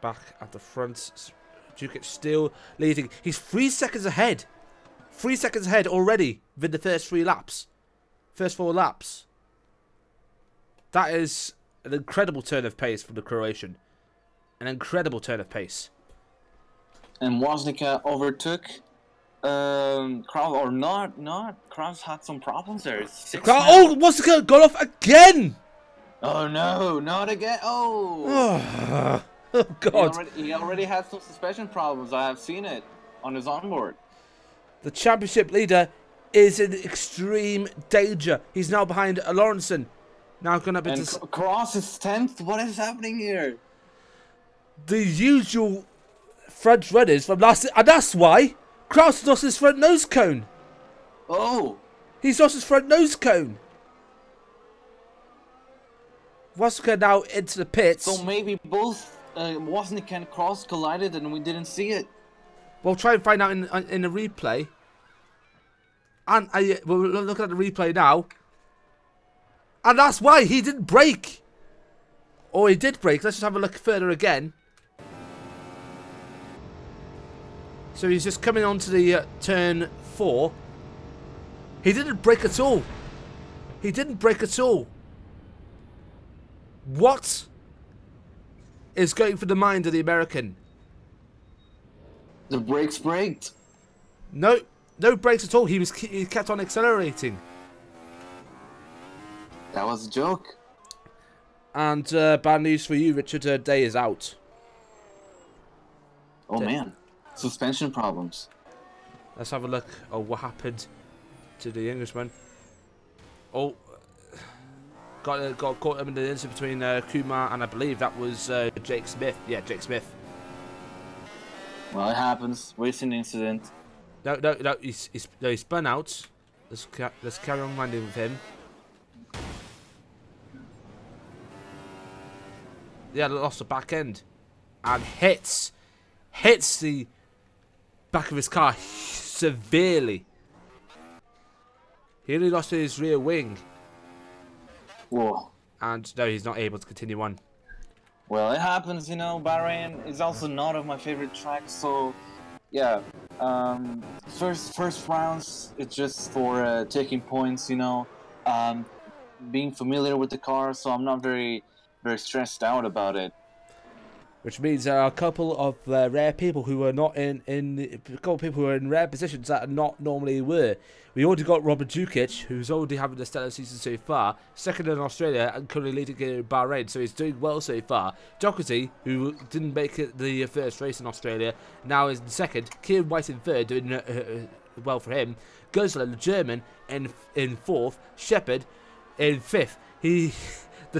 Back at the front, Jukic still leading. He's 3 seconds ahead. 3 seconds ahead already within the first 3 laps. First 4 laps. That is an incredible turn of pace from the Croatian. An incredible turn of pace. And Woznicka overtook Kraus, or not. Kraus had some problems there. Oh, Woznicka got off again! Oh no, not again. Oh. Oh God. He already had some suspension problems. I have seen it on his onboard. The championship leader is in extreme danger. He's now behind Lawrenson. Now going up into... And Cross is 10th? What is happening here? The usual front runners from last... And that's why Kraus lost his front nose cone. Oh. He's lost his front nose cone. Woznicka now into the pits. So maybe both Woznicka and Cross collided and we didn't see it. We'll try and find out in the replay. And we'll look at the replay now. And that's why he didn't brake. Or he did brake. Let's just have a look further again. So he's just coming onto the turn 4. He didn't brake at all. He didn't brake at all. What is going through the mind of the American? The brakes braked. No brakes at all. He kept on accelerating. That was a joke. And bad news for you, Richard. Day is out. Oh man, suspension problems. Let's have a look at what happened to the Englishman. Oh, got caught up in the incident between Kumar and I believe that was Jake Smith. Yeah, Jake Smith. Well, it happens. Racing incident. No. He spun out. Let's carry on minding with him. Yeah, lost the back end. And hits the back of his car severely. He only lost his rear wing. Whoa. And no, he's not able to continue on. Well, it happens, you know. Bahrain is also not of my favorite tracks, so yeah. First rounds, it's just for taking points, you know. Being familiar with the car, so I'm not very stressed out about it. Which means there are a couple of rare people who are not in a couple of people who are in rare positions that are not normally were. We already got Robert Dukic, who's already having a stellar season so far, second in Australia and currently leading in Bahrain, so he's doing well so far. Doherty, who didn't make it the first race in Australia, now is in second. Kieran White in third, doing well for him. Gosler, the German, in fourth. Shepard in fifth. The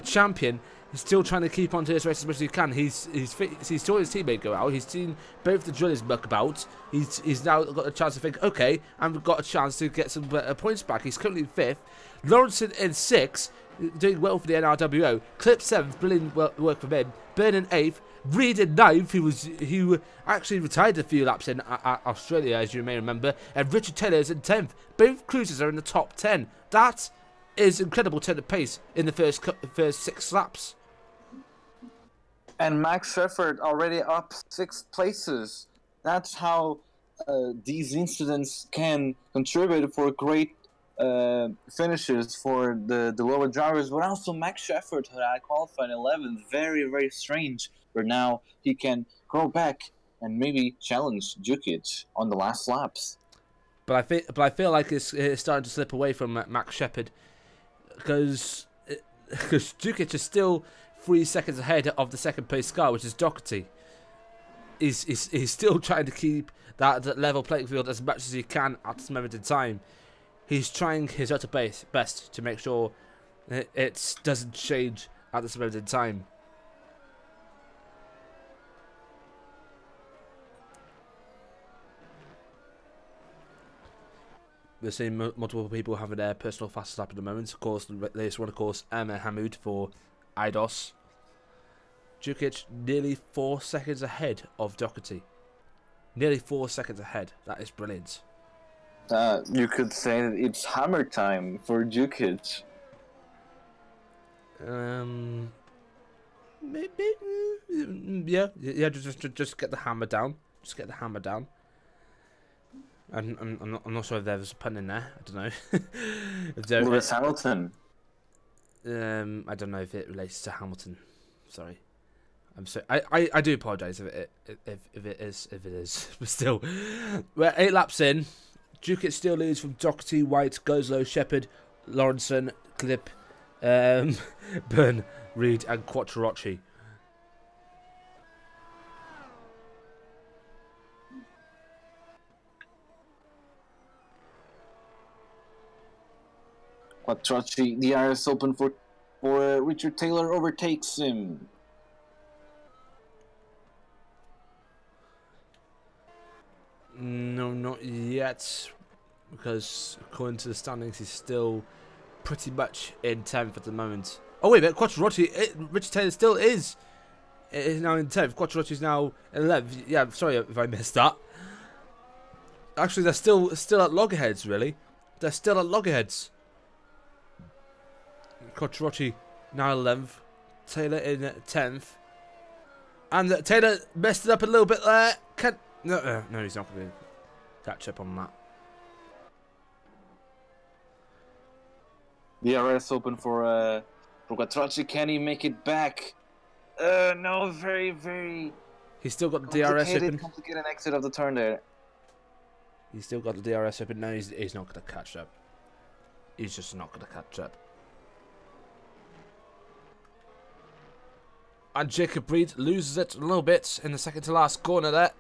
champion. He's still trying to keep on to his race as much as he can. He's saw his teammate go out. He's seen both the drillers muck about. He's now got a chance to think, okay, I've got a chance to get some points back. He's currently in fifth. Lawrence in sixth, doing well for the NRWO. Clip seventh, brilliant work from him. Byrne in eighth. Reed in ninth, who actually retired a few laps in Australia, as you may remember. And Richard Taylor is in 10th. Both cruisers are in the top 10. That is incredible turn of pace in the first 6 laps. And Max Shepard already up 6 places. That's how these incidents can contribute for great finishes for the lower drivers. But also Max Shepard, who I qualified in 11th, very strange. But now he can go back and maybe challenge Dukic on the last laps. But I feel like it's starting to slip away from Max Shepard, because Dukic is still 3 seconds ahead of the second place car, which is Doherty. He's still trying to keep that level playing field as much as he can at this moment in time. He's trying his utter best to make sure it doesn't change at this moment in time. We're seeing multiple people having their personal fastest lap at the moment. Of course, the latest one, of course, Emma Hamoud for IDOS. Dukic nearly 4 seconds ahead of Doherty. Nearly 4 seconds ahead. That is brilliant. You could say that it's hammer time for Dukic. Maybe, yeah. Just get the hammer down. Just get the hammer down. I'm not sure if there was a pun in there. I don't know. Lewis Hamilton. I don't know if it relates to Hamilton. Sorry. I'm sorry. I do apologise if it is. But still, we're 8 laps in. Dukic still leads from Doherty, White, Goslow, Shepard, Lawrenson, Clip, Byrne, Reed, and Quattrocchi. Quattrocchi, the DRS open for Richard Taylor, overtakes him. No, not yet, because according to the standings, he's still pretty much in 10th at the moment. Oh wait a minute, Quattrocchi, Richard Taylor still is now in 10th. Quattrocchi is now in 11th. Yeah, I'm sorry if I missed that. Actually, they're still at loggerheads, really. They're still at loggerheads. Quattrocchi now 11th. Taylor in 10th. And Taylor messed it up a little bit there. No, he's not going to catch up on that. DRS open for Quattrocchi. Can he make it back? No, very. He's still got the DRS open. Complicated exit of the turn there. He's still got the DRS open. No, he's not going to catch up. He's just not going to catch up. And Jacob Reed loses it a little bit in the second to last corner there.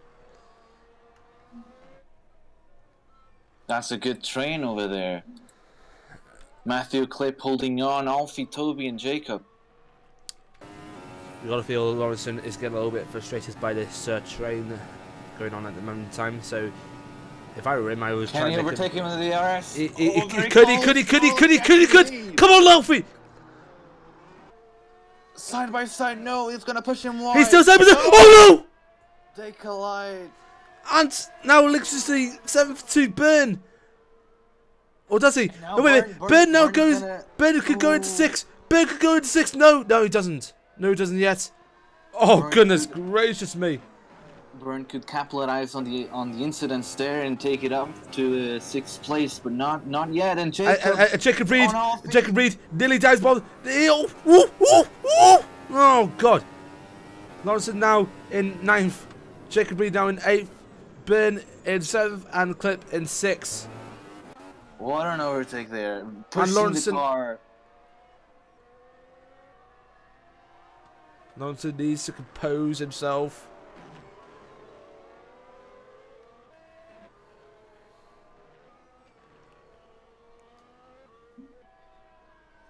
That's a good train over there. Matthew Clip holding on, Alfie, Toby, and Jacob. You got to feel Lawrenson is getting a little bit frustrated by this train going on at the moment in time. So, if I were him, I was trying to overtake him in the DRS? He could. Come on, Alfie! Side by side, no, it's gonna push him wide. He's still side by side. Oh no! They collide. And now electricity 7th to Burn. Or does he? Now No, wait, wait. Burn now goes. gonna... Burn could go into 6. Burn could go into 6. No, no, he doesn't. No, he doesn't yet. Oh, Burn goodness gracious me. Burn could capitalize on the incidents there and take it up to 6th place, but not yet. And Jacob, Jacob Reed, no, Jacob Reed nearly dies. Oh God! Lawrence now in 9th. Jacob Reed now in 8th. Burn in 7th and Clip in 6th. what an overtake there! Pushing the car. Lawrence needs to compose himself.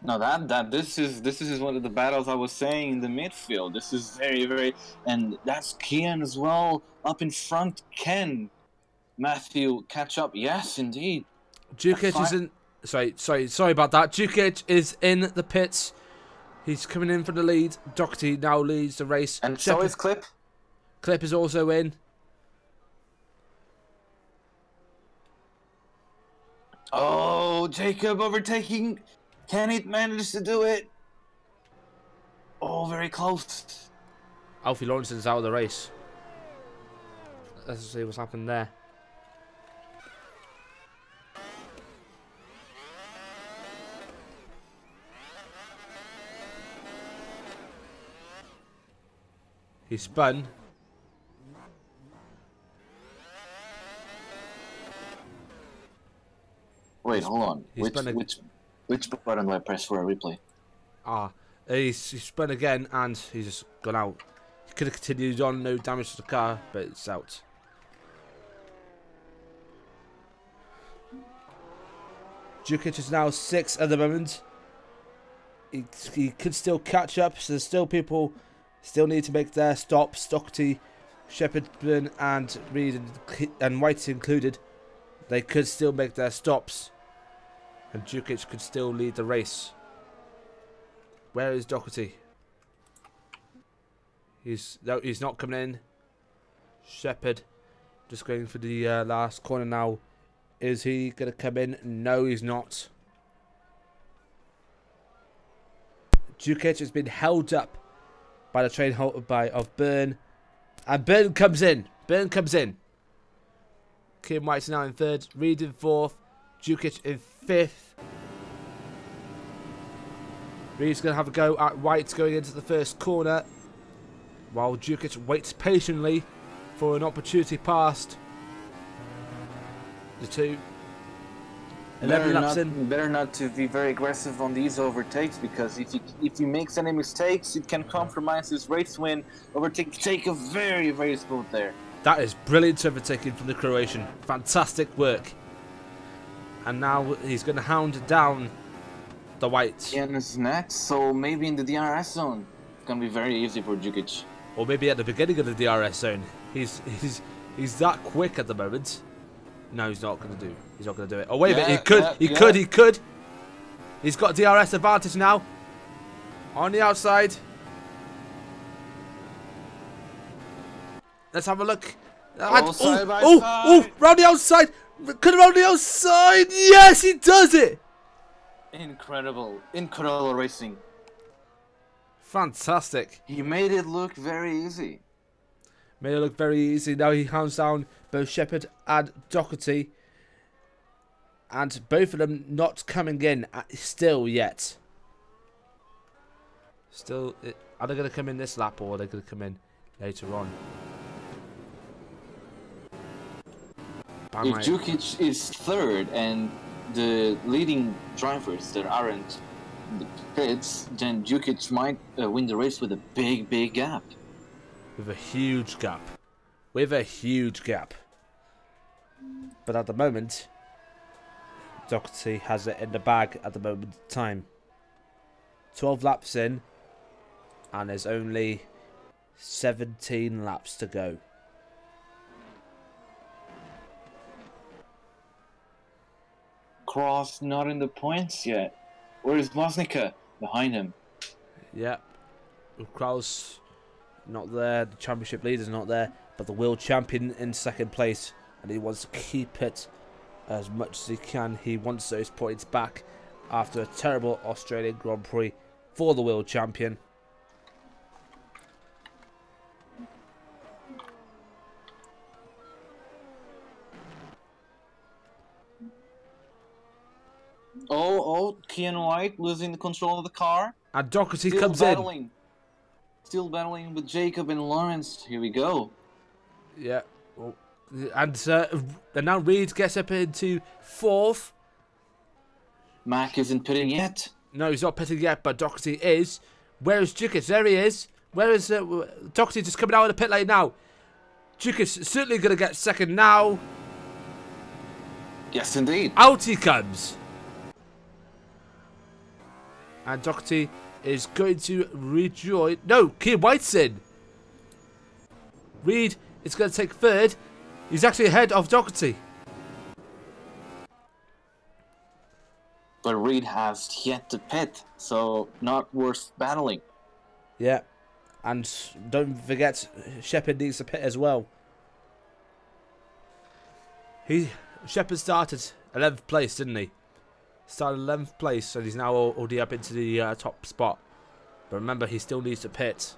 No, this is one of the battles I was saying in the midfield. This is very, and that's Kian as well up in front. Can Matthew catch up? Yes, indeed. Jukic is in. Sorry about that. Jukic is in the pits. He's coming in for the lead. Doherty now leads the race. And so is Clip. Clip is also in. Oh, Jacob overtaking. Can he manage to do it? Oh, very close. Alfie Lawrenson's out of the race. Let's see what's happened there. He spun. Wait, hold on. Which button do I press for a replay? He spun again and he's just gone out. He could have continued on, no damage to the car, but it's out. Jukic is now 6 at the moment. He could still catch up, so there's still people still need to make their stops. Doherty, Shepard, and Reed and White included. They could still make their stops. And Jukic could still lead the race. Where is Doherty? He's not coming in. Shepard just going for the last corner now. Is he going to come in? No, he's not. Jukic has been held up by the train of Burn. And Burn comes in. Burn comes in. Kim White's now in 3rd. Reed in 4th. Jukic in 5th. Reed's going to have a go at White going into the first corner. While Jukic waits patiently for an opportunity past the two. 11 laps in. Better not to be very aggressive on these overtakes, because if he makes any mistakes, it can compromise his race win. Take a very smooth there. That is brilliant overtaking from the Croatian. Fantastic work. And now he's going to hound down the Whites. Ian is next, so maybe in the DRS zone. It's going to be very easy for Jukic. Or maybe at the beginning of the DRS zone. He's that quick at the moment. No, he's not going to do. He's not going to do it. Oh wait a minute, he could. He's got DRS advantage now. On the outside. Let's have a look. Round the outside. Could have round the outside. Yes, he does it. Incredible racing. Fantastic. He made it look very easy. Made it look very easy. Now he hounds down both Shepard and Doherty. And both of them not coming in still yet. Still, are they going to come in this lap or are they going to come in later on? If Jukic is 3rd and the leading drivers that aren't in the pits, then Jukic might win the race with a big gap. With a huge gap. But at the moment, Doherty has it in the bag at the moment in time. 12 laps in, and there's only 17 laps to go. Cross not in the points yet. Where is Vosnica? Behind him. Yep. Kraus not there. The championship leader's not there. But the world champion in second place. And he wants to keep it as much as he can. He wants those points back after a terrible Australian Grand Prix for the world champion. Oh, Keanu White losing the control of the car. And Doherty comes in. Still battling with Jacob and Lawrence. Here we go. Yeah. Well, and now Reed gets up into 4th. Mac isn't pitting yet. No, he's not pitting yet, but Doherty is. Where is Jukic? There he is. Where is Doherty just coming out of the pit lane now? Jukic certainly going to get second now. Yes, indeed. Out he comes. And Doherty is going to rejoin. No, Keir White's in. Reed is going to take 3rd. He's actually ahead of Doherty. But Reed has yet to pit, so not worth battling. Yeah. And don't forget, Shepard needs to pit as well. Shepard started 11th place, didn't he? Started 11th place, and he's now already up into the top spot. But remember, he still needs to pit.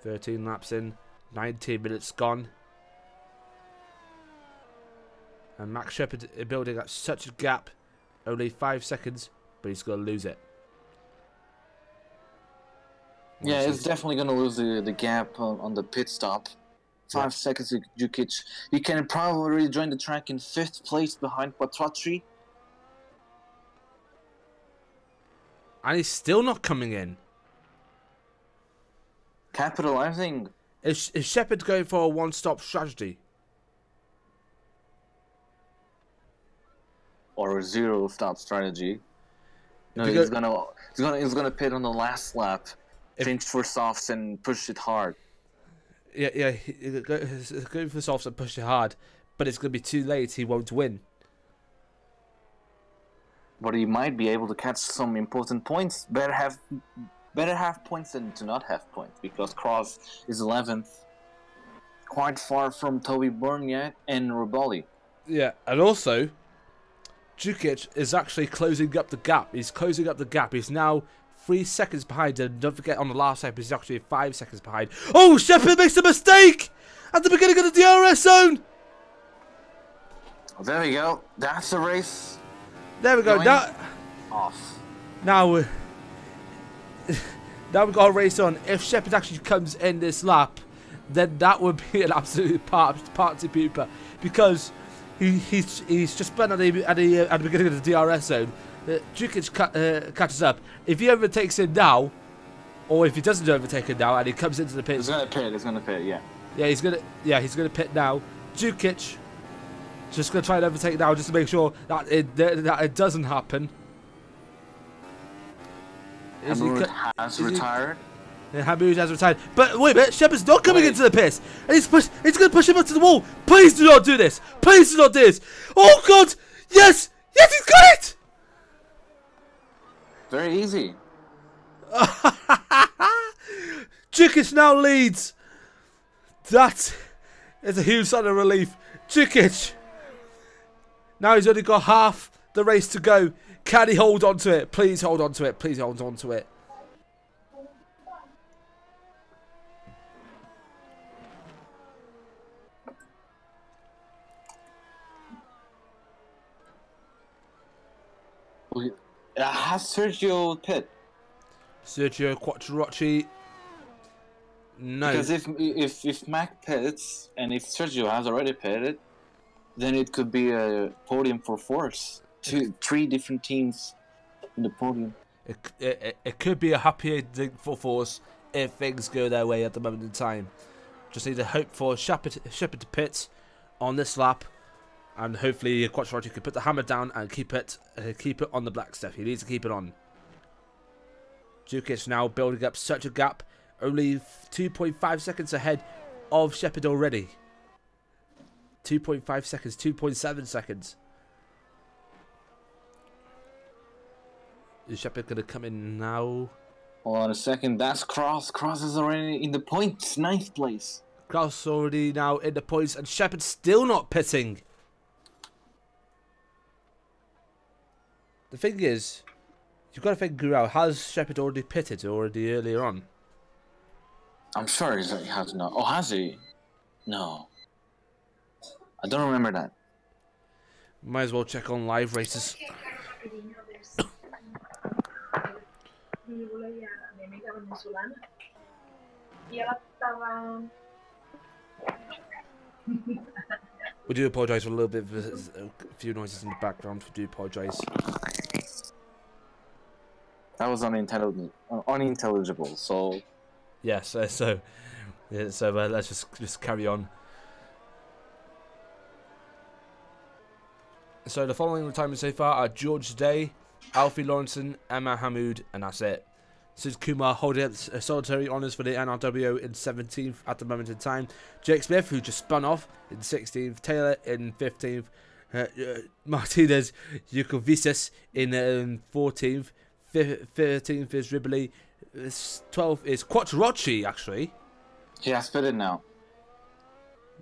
"13 laps in, 19 minutes gone." And Max Shepard is building up such a gap. Only 5 seconds, but he's going to lose it. Yeah, it's definitely going to lose the gap on the pit stop. 5 seconds to Jukic. He can probably rejoin the track in 5th place behind Quattrocchi. And he's still not coming in. Capitalizing. Is Shepard going for a one-stop strategy? Or a zero-stop strategy? No, Because he's gonna pit on the last lap, change for softs and push it hard. Yeah, he's going for softs and push it hard, but it's going to be too late. He won't win. But he might be able to catch some important points. Better have points than to not have points, because Cross is 11th, quite far from Toby Byrne yet, and Riboli. Yeah, and also, Jukic is actually closing up the gap. He's closing up the gap. He's now 3 seconds behind, and don't forget on the last lap he's actually 5 seconds behind. Oh, Shepard makes a mistake at the beginning of the DRS zone. There we go. That's the race. There we go. Now, off. Now we've got a race on. If Shepard actually comes in this lap, then that would be an absolute party pooper, because he's just spun at the beginning of the DRS zone. Jukic catches up. If he overtakes him now, or if he doesn't overtake him now and he comes into the pit, he's gonna pit. Yeah. Yeah, he's gonna pit now. Jukic just gonna try and overtake now, just to make sure that it doesn't happen. Hammoud has retired. Hammoud has retired. But wait a minute, Shepard's not coming into the pit. And he's going to push him up to the wall. Please do not do this. Please do not do this. Oh, God. Yes. Yes, he's got it. Very easy. Jukic now leads. That is a huge sign of relief. Jukic. Now he's only got half the race to go. Can he hold on to it? Please hold on to it. Please hold on to it. Has Sergio pit? Sergio Quattrocchi. No. Because if Mac pits and if Sergio has already pitted, then it could be a podium for Force. 3 different teams in the podium. It could be a happy ending for Force if things go their way at the moment in time. Just need to hope for Shepard to pit on this lap, and hopefully Quattrocchi can put the hammer down and keep it on the black stuff. He needs to keep it on. Jukic now building up such a gap, only 2.5 seconds ahead of Shepherd already. 2.5 seconds, 2.7 seconds. Is Shepherd going to come in now? Hold on a second. That's Cross. Cross is already in the points. 9th place. Cross already now in the points, and Shepherd still not pitting. The thing is, you've got to figure out, has Shepherd already pitted already earlier on? I'm sure he has not. Oh, has he? No. I don't remember that. Might as well check on live races. We do apologise for a little bit of a few noises in the background. We do apologise. That was unintelligible. So Yes. Let's just carry on. So the following retirements so far are George Day, Alfie Lawrenson, Emma Hamoud, and that's it. Sid Kumar holding up solitary honours for the NRWO in 17th at the moment in time. Jake Smith, who just spun off, in 16th. Taylor in 15th. Martinez Yukovicis in 14th. 13th is Ribley. 12th is Quattrocchi, actually. he has pitted now.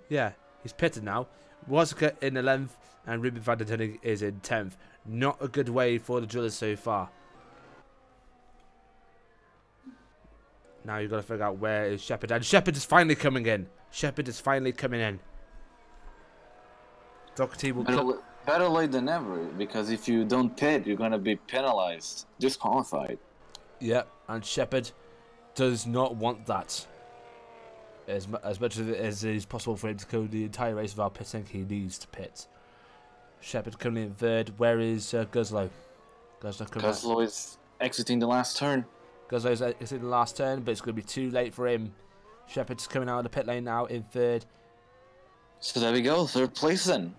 Yeah, he's pitted now. Wazica in 11th, and Ruben van der Tunning is in 10th. Not a good way for the drillers so far. Now you've got to figure out where is Shepherd. And Shepherd is finally coming in. Shepherd is finally coming in. Doherty will Better late than never, because if you don't pit, you're going to be penalized, disqualified. Yep, and Shepherd does not want that. As much as it is possible for him to go the entire race without pitting, he needs to pit. Shepherd coming in 3rd. Where is Guzlo? Guzlo is exiting the last turn. Guzlo's in the last turn, but it's going to be too late for him. Shepherd's coming out of the pit lane now in 3rd. So there we go, 3rd place then.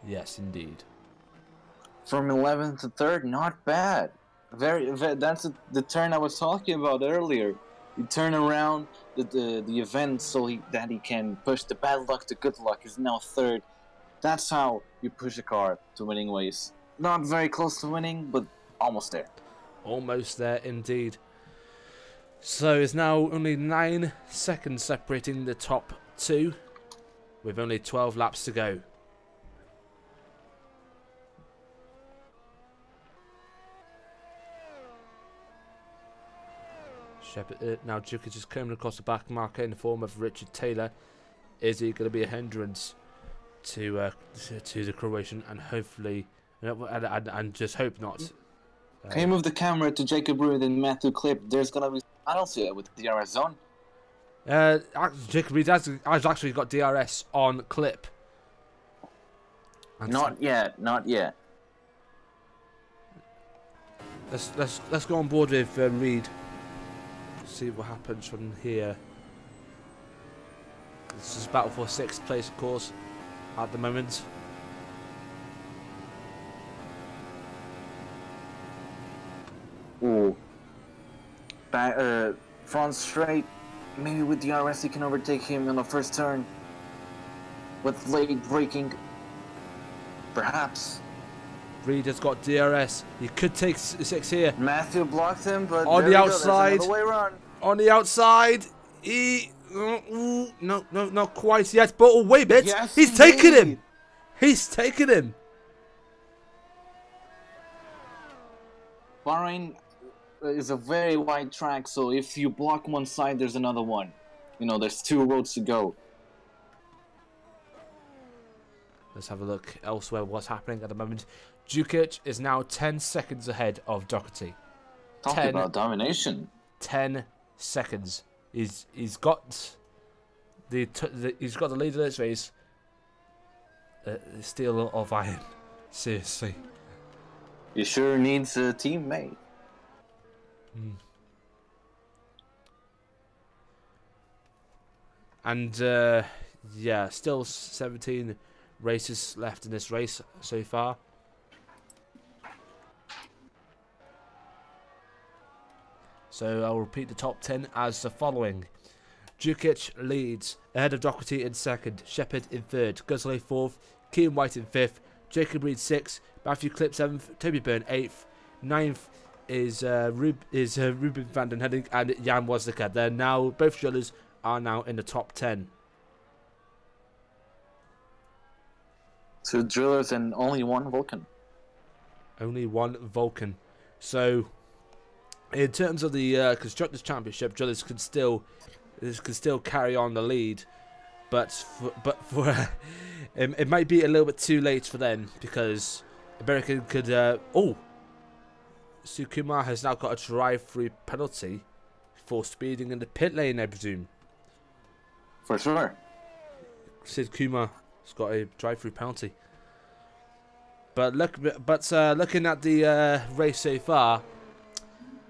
Yes, indeed. From 11th to 3rd, not bad. Very that's the turn I was talking about earlier. You turn around the event so that he can push the bad luck to good luck. Is now 3rd. That's how you push a car to winning ways. Not very close to winning, but almost there. Almost there, indeed. So it's now only 9 seconds separating the top 2, with only 12 laps to go. Shepherd, now Jukic is coming across the back marker in the form of Richard Taylor. Is he going to be a hindrance to the Croatian, and hopefully, and just hope not. Can you move the camera to Jacob Reed and Matthew Clip? There's gonna be battles here with the DRS zone. Jacob Reed has actually got DRS on clip. Not yet, not yet. Let's go on board with Reed. See what happens from here. This is battle for 6th place, of course, at the moment. Ooh. Front straight. Maybe with DRS he can overtake him in the first turn. With late braking. Perhaps. Reed has got DRS. He could take 6 here. Matthew blocked him, but on the outside. Way around. On the outside. No, not quite yet. But oh, wait a bit. Yes, He's taken him. He's taken him. Bahrain is a very wide track, so if you block one side, there's another one. You know, there's 2 roads to go. Let's have a look elsewhere what's happening at the moment. Jukic is now 10 seconds ahead of Doherty. Talking about domination. 10 seconds. He's got the lead of this race. Steel of iron. Seriously. He sure needs a teammate. And yeah, still 17 races left in this race so far. So I'll repeat the top 10 as the following. Jukic leads ahead of Doherty in second, Shepherd in third, Guslow fourth, Kean White in fifth, Jacob Reed sixth, Matthew Clip seventh, Toby Byrne eighth, ninth is Ruben van den Hedding and Jan Wozniacka. They're now, both drillers are now in the top 10. Two drillers and only one Vulcan. Only one Vulcan. So, in terms of the Constructors' Championship, drillers can still carry on the lead, but it might be a little bit too late for them because American could. Sukuma has now got a drive-through penalty for speeding in the pit lane, I presume. For sure. Sid Kumar has got a drive-through penalty. But looking at the race so far,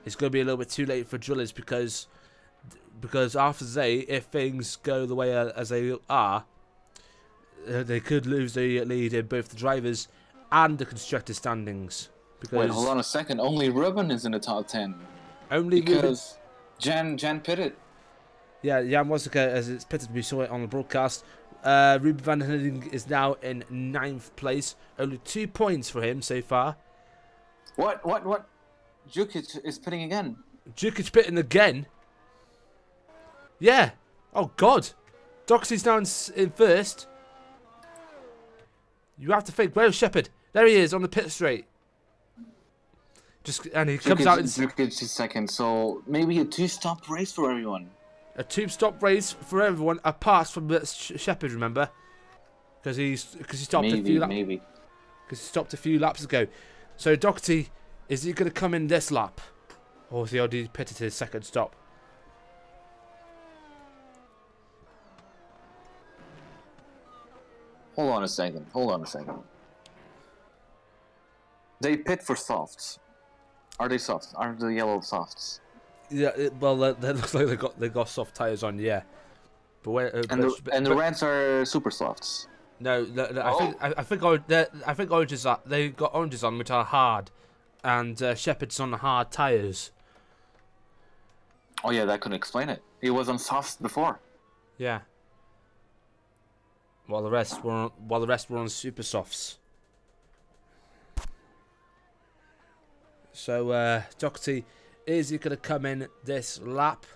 it's going to be a little bit too late for drillers because after today, if things go the way as they are, they could lose the lead in both the drivers and the constructors' standings. Because wait, hold on a second. Only Ruben is in the top 10. Only because Jan pitted. Yeah, Jan Wozniacka, as it's pitted, we saw it on the broadcast. Ruben van den Hedding is now in 9th place. Only 2 points for him so far. What? Jukic is pitting again. Jukic pitting again? Yeah. Oh, God. Doxy's now in first. You have to think, where's Shepherd? There he is on the pit straight. And he comes out in Jukic is second, so maybe a 2-stop race for everyone. A 2-stop race for everyone, apart from Shepherd, remember? Because he stopped a few laps. Maybe. Because he stopped a few laps ago. So Doherty, is he going to come in this lap, or has he already pitted his second stop? Hold on a second. They pit for softs. Are they softs? Are the yellow softs? Yeah, well, they look like they got soft tires on, yeah. But the reds are super softs. No, I think oranges are. They got oranges on which are hard, and Shepherd's on the hard tires. Oh yeah, that could explain it. He was on softs before. Yeah. While the rest were on super softs. So Doherty, is he going to come in this lap?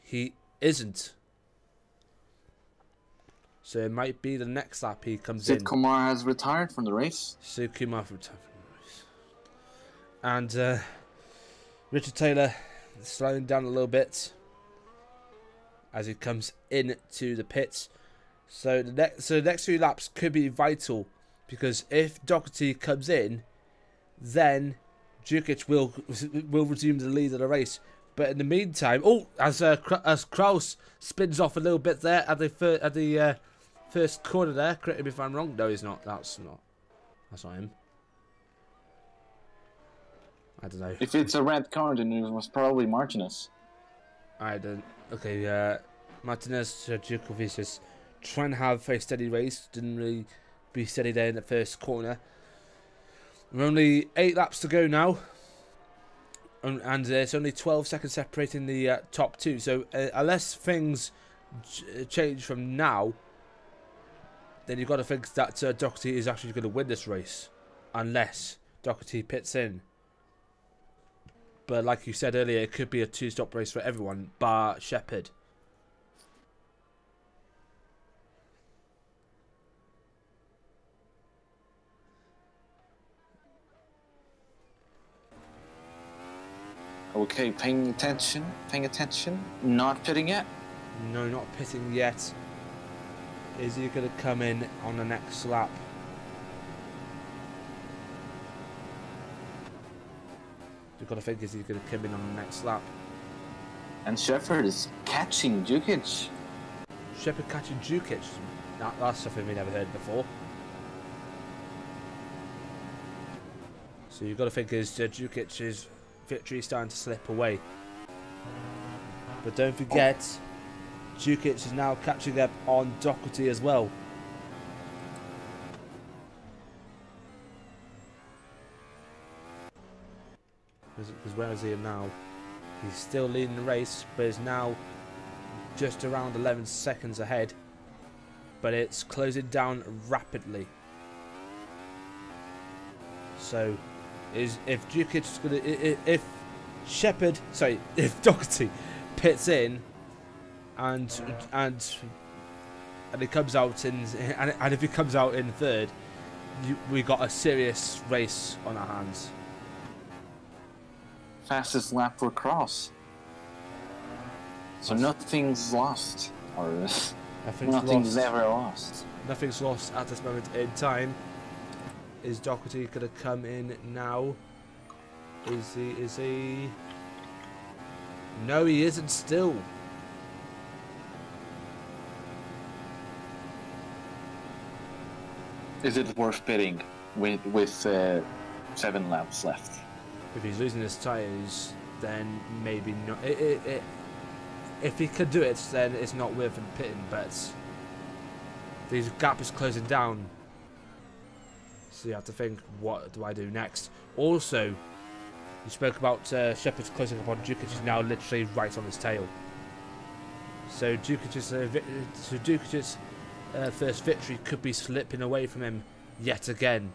He isn't. So it might be the next lap he comes in. Sid Kumar has retired from the race. Sid Kumar retired from the race. And Richard Taylor slowing down a little bit as he comes into the pits. So the next few laps could be vital, because if Doherty comes in, then Jukic will resume the lead of the race. But in the meantime, as Kraus spins off a little bit there at the first corner there. Correct me if I'm wrong. No, he's not. That's not him. I don't know. If it's a red card, then it was probably Martinez. I don't. Okay, Martinez, Djokovic is trying to have a very steady race. Didn't really be steady there in the first corner. We're only 8 laps to go now. And there's only 12 seconds separating the top 2. So unless things change from now, then you've got to think that Doherty is actually going to win this race. Unless Doherty pits in. But like you said earlier, it could be a 2-stop race for everyone, bar Shepherd. Okay, paying attention. Not pitting yet. No, not pitting yet. Is he going to come in on the next lap? You've got to think, is he going to come in on the next lap? And Shepherd is catching Jukic. Shepherd catching Jukic? That's something we never heard before. So you've got to think, is Jukic's victory starting to slip away? But don't forget, Jukic is now catching up on Doherty as well. Because where is he now? He's still leading the race, but is now just around 11 seconds ahead, but it's closing down rapidly. So, if Djukic's gonna, if Doherty pits in, and he comes out and if he comes out in third, we got a serious race on our hands. Fastest lap for Cross. So nothing's lost, or nothing's ever lost. Nothing's lost at this moment in time. Is Doherty gonna come in now? Is he? No, he isn't still. Is it worth pitting with 7 laps left? If he's losing his tyres, then maybe not. If he could do it, then it's not worth him pitting. But the gap is closing down, so you have to think, what do I do next? Also, you spoke about Shepherd's closing up on Djukic, is now literally right on his tail. So Djukic's first victory could be slipping away from him yet again.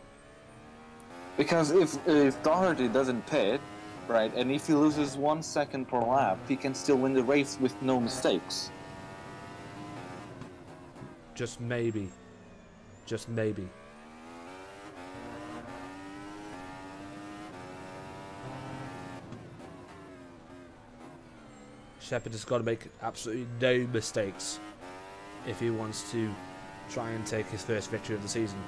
Because if Doherty doesn't pit, right, and if he loses 1 second per lap, he can still win the race with no mistakes. Just maybe. Just maybe. Shepherd has got to make absolutely no mistakes if he wants to try and take his first victory of the season,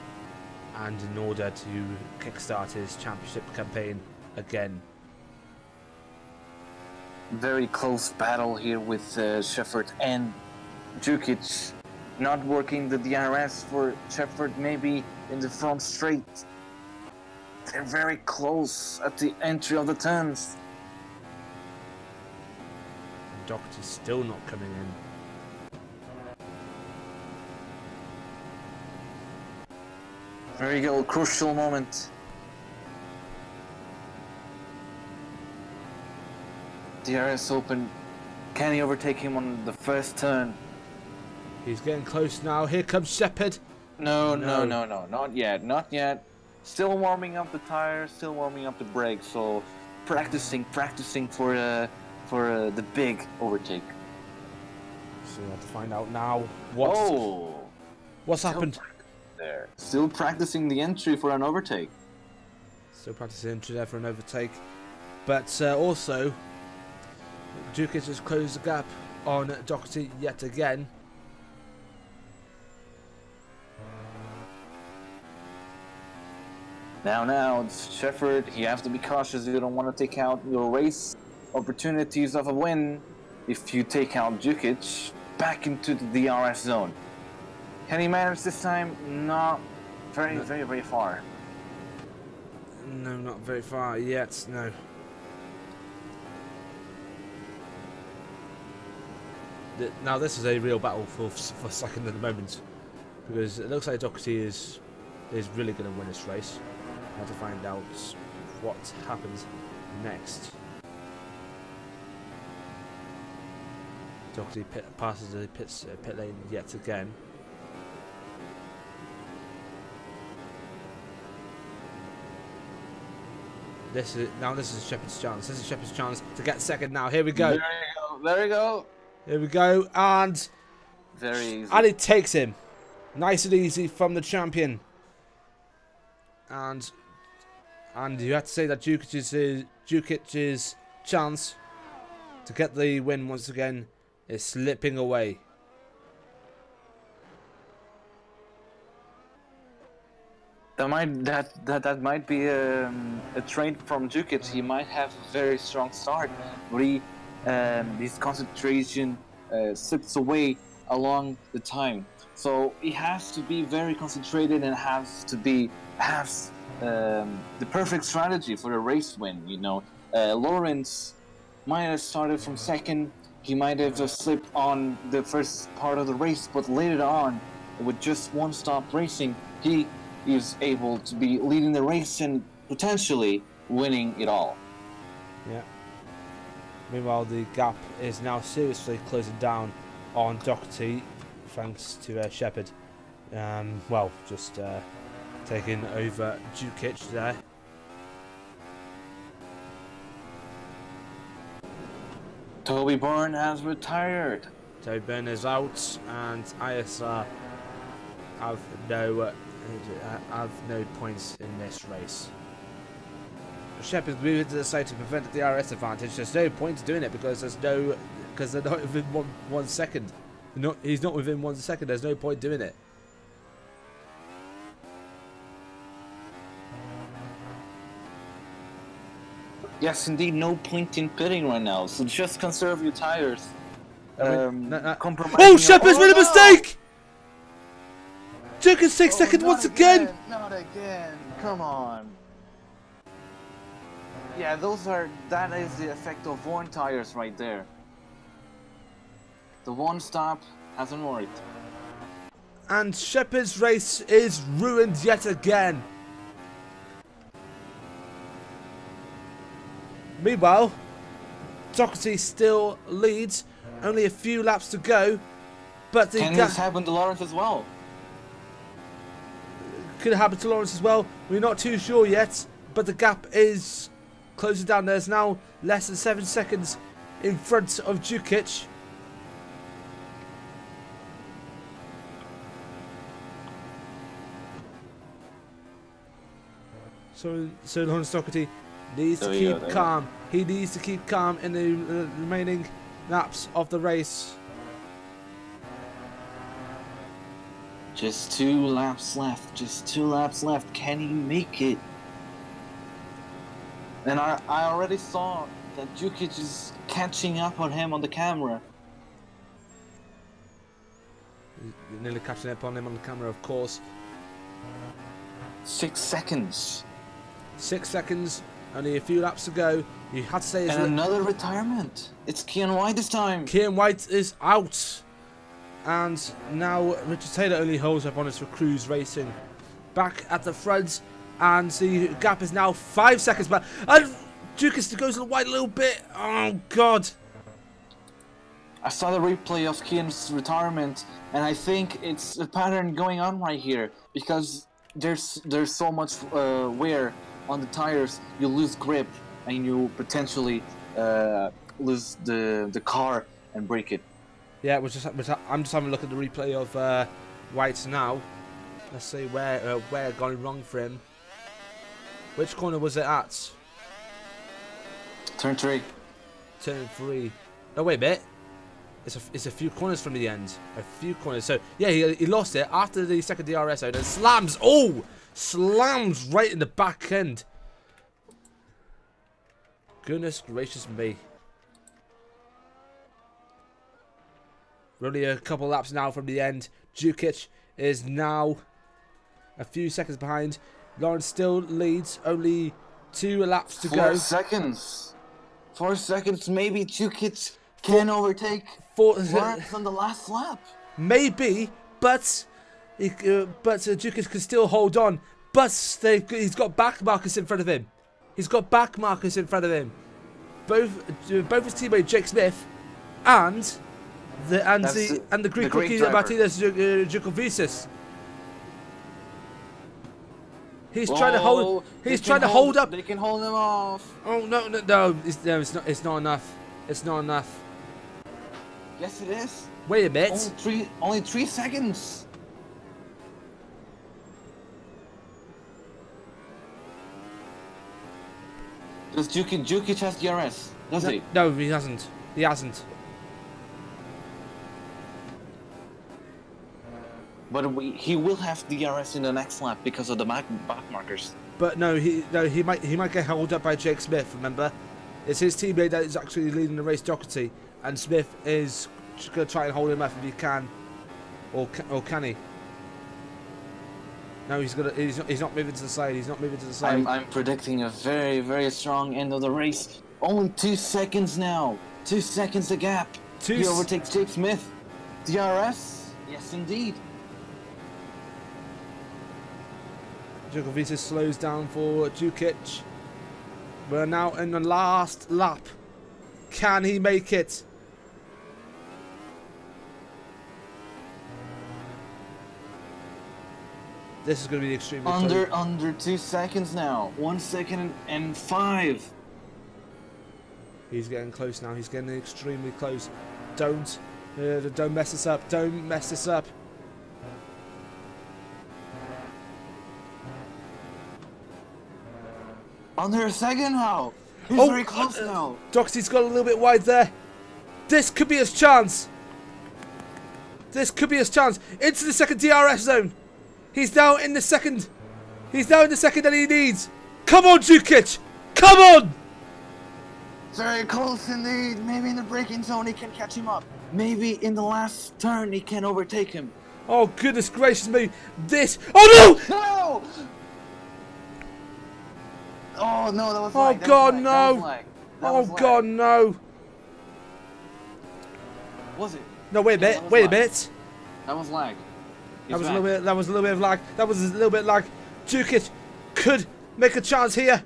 and in order to kickstart his championship campaign again. Very close battle here with Shepherd and Djukic. Not working the DRS for Shepherd, maybe in the front straight. They're very close at the entry of the turns. Doherty's still not coming in. There you go, crucial moment. DRS open. Can he overtake him on the first turn? He's getting close now. Here comes Shepherd. No, not yet, not yet. Still warming up the tires, still warming up the brakes. So practicing for the big overtake. So we have to find out now what's happened. There. Still practicing the entry for an overtake. Still practicing entry there for an overtake. But also, Djukic has closed the gap on Doherty yet again. Now, it's Shepherd. You have to be cautious. You don't want to take out your race opportunities of a win if you take out Djukic back into the DRS zone. Can he manage this time? Not very far. No, not very far yet, no. Now this is a real battle for second at the moment, because it looks like Doherty is really going to win this race. I have to find out what happens next. Doherty passes the pit lane yet again. This is Shepherd's chance. This is Shepherd's chance to get second now. Here we go. There you go. Here we go. And very easy. And it takes him. Nice and easy from the champion. And you have to say that Djukic's chance to get the win once again is slipping away. That might be a trait from Djukic. He might have a very strong start, but his concentration slips away along the time. So he has to be very concentrated and has the perfect strategy for a race win. You know, Lawrence might have started from second. He might have just slipped on the first part of the race, but later on, with just one stop racing, he is able to be leading the race and potentially winning it all. Yeah. Meanwhile, the gap is now seriously closing down on Doherty, thanks to Shepherd. Well, just taking over Jukic there. Toby Byrne has retired. Toby Byrne is out, and ISR have no points in this race. Shepherd's moving to the side to prevent the DRS advantage. There's no point doing it because they're not within one second. He's not within 1 second. There's no point doing it. Yes, indeed, no point in pitting right now. So just conserve your tires. Oh, Shepherd's made a mistake! Jukic's 6 seconds once again! Not again. Come on. Yeah, that is the effect of worn tires right there. The one stop hasn't worked. And Shepherd's race is ruined yet again. Meanwhile, Doherty still leads. Only a few laps to go. But Can this happen to Lawrence as well? Could happen to Lawrence as well. We're not too sure yet. But the gap is closing down. There's now less than 7 seconds in front of Jukic. So Lawrence Doherty needs to keep calm. He needs to keep calm in the remaining laps of the race. Just 2 laps left. Just 2 laps left. Can he make it? And I already saw that Jukic is catching up on him on the camera. You're nearly catching up on him on the camera, of course. 6 seconds. 6 seconds. Only a few laps to go. You had to say... And another retirement. It's Kian White this time. Kian White is out. And now Richard Taylor only holds up on us for Cruise Racing. Back at the front. And the gap is now 5 seconds back. And Jukic goes to the white a little bit. Oh, God. I saw the replay of Kian's retirement. And I think it's a pattern going on right here. Because there's so much wear on the tires. You lose grip. And you potentially lose the car and break it. Yeah, I'm just having a look at the replay of White now. Let's see where gone wrong for him. Which corner was it at? Turn 3. Turn 3. No, wait a bit. It's a few corners from the end. A few corners. So yeah, he lost it after the second DRS out and slams. Oh, slams right in the back end. Goodness gracious me. We're only a couple laps now from the end. Jukic is now a few seconds behind. Lawrence still leads. Only 2 laps to go. 4 seconds. 4 seconds. Maybe Jukic can overtake Lawrence on the last lap. Maybe, but Jukic can still hold on. But he's got back markers in front of him. He's got back markers in front of him. Both his teammate Jake Smith and the Greek rookie Martinez Djokovic. He's trying to hold. He's trying to hold up. They can hold him off. Oh no! It's not enough. It's not enough. Yes, it is. Wait a minute. Only 3 seconds. Does Jukic has DRS? Does he? No, he hasn't. He hasn't. But he will have DRS in the next lap because of the back markers. But no, he might get held up by Jake Smith. Remember, it's his teammate that is actually leading the race, Doherty, and Smith is going to try and hold him up if he can, or can he? No, he's not moving to the side. He's not moving to the side. I'm predicting a very, very strong end of the race. Only 2 seconds now. 2 seconds the gap. He overtakes Jake Smith. DRS? Yes, indeed. Djokovic slows down for Jukic. We're now in the last lap. Can he make it? This is going to be extremely close. Under 2 seconds now. 1 second and 5. He's getting close now. He's getting extremely close. Don't mess this up. Don't mess this up. Under a second now. He's very close now. Doherty's got a little bit wide there. This could be his chance. This could be his chance. Into the second DRS zone. He's now in the second. He's now in the second that he needs. Come on, Jukic. Come on. Very close indeed. Maybe in the braking zone he can catch him up. Maybe in the last turn he can overtake him. Oh, goodness gracious me. This. Oh, no. No! Oh, no, that was Oh, lag. God, no. Oh, God, no. Was it? No, wait a minute. Wait a minute. That was lag. That was a little bit of lag. That was a little bit of lag. Jukic could make a chance here.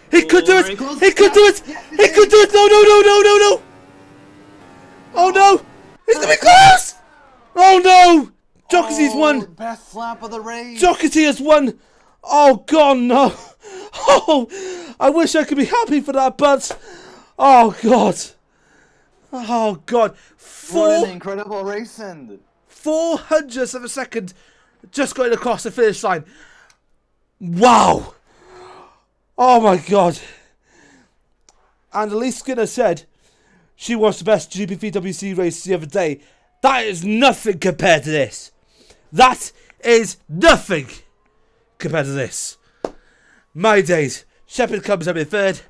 He could do it. He could do it. He could do it. No, no, no, no, no, no. Oh no. He's gonna be close. Oh no. Doherty's won. Best lap of the race. Doherty has won. Oh God, no. Oh, I wish I could be happy for that, but oh God. Oh God. What an incredible race end. 400ths of a second just going across the finish line. Wow. Oh my God. And Elise Skinner said she was the best GP3WC race the other day. That is nothing compared to this. That is nothing compared to this. My days. Shepherd comes up in third.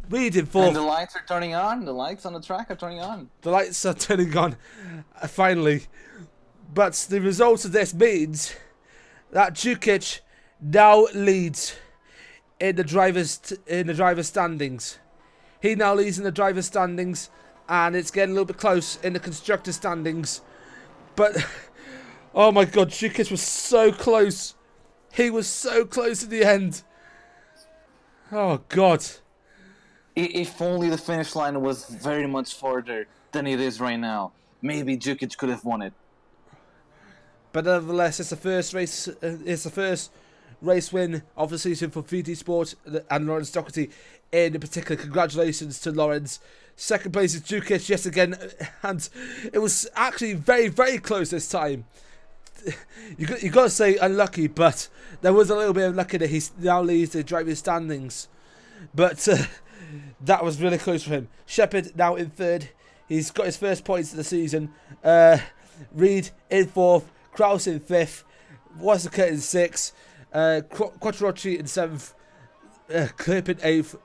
Reed in fourth. And the lights are turning on. The lights on the track are turning on. The lights are turning on. Finally. But the result of this means that Jukic now leads in the driver's standings. He now leads in the driver's standings, and it's getting a little bit close in the constructor's standings. But oh my God, Jukic was so close. He was so close in the end. Oh God. If only the finish line was very much further than it is right now, maybe Jukic could have won it. But nevertheless, it's the first race. It's the first race win of the season for VT Sport and Lawrence Doherty. In particular, congratulations to Lawrence. Second place is Jukic yet again, and it was actually very, very close this time. You got to say unlucky, but there was a little bit of luck that he now leads the driver's standings. But that was really close for him. Shepherd now in third. He's got his first points of the season. Reed in fourth. Kraus in fifth. Wasserkurt in sixth. Quattrocchi in seventh. Clip in eighth.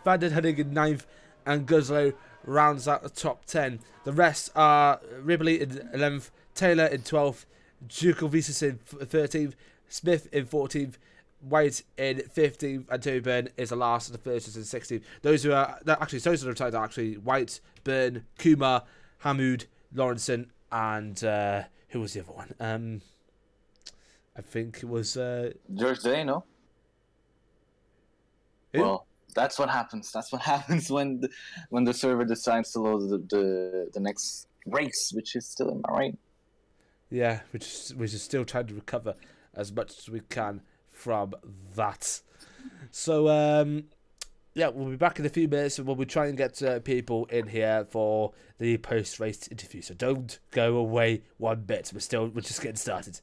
Van den Henning in ninth. And Guzlo rounds out the top 10. The rest are Ribley in 11th. Taylor in 12th. Jukovicis in 13th. Smith in 14th. White in 15th, and Toby Byrne is the last of the first and 16th. Those are the retired are actually White, Byrne, Kumar, Hamoud, Lawrenson, and who was the other one? I think it was George Day, no? Who? Well, that's what happens. That's what happens when the server decides to load the next race, which is still in Bahrain. Yeah, which is still trying to recover as much as we can from that. So yeah, we'll be back in a few minutes, and we'll be trying to get people in here for the post-race interview. So don't go away one bit. We're just getting started.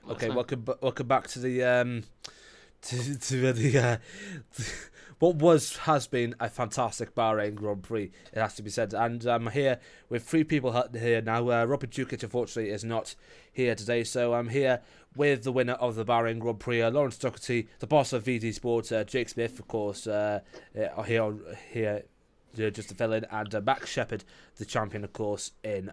Okay, welcome back to the to the what has been a fantastic Bahrain Grand Prix. It has to be said, and I'm here with three people here now. Robert Jukic, unfortunately, is not here today, so I'm here with the winner of the Bahrain Grand Prix, Lawrence Doherty, the boss of VD Sports, Jake Smith, of course, here. Just to fill in, and Max Shepard, the champion, of course, in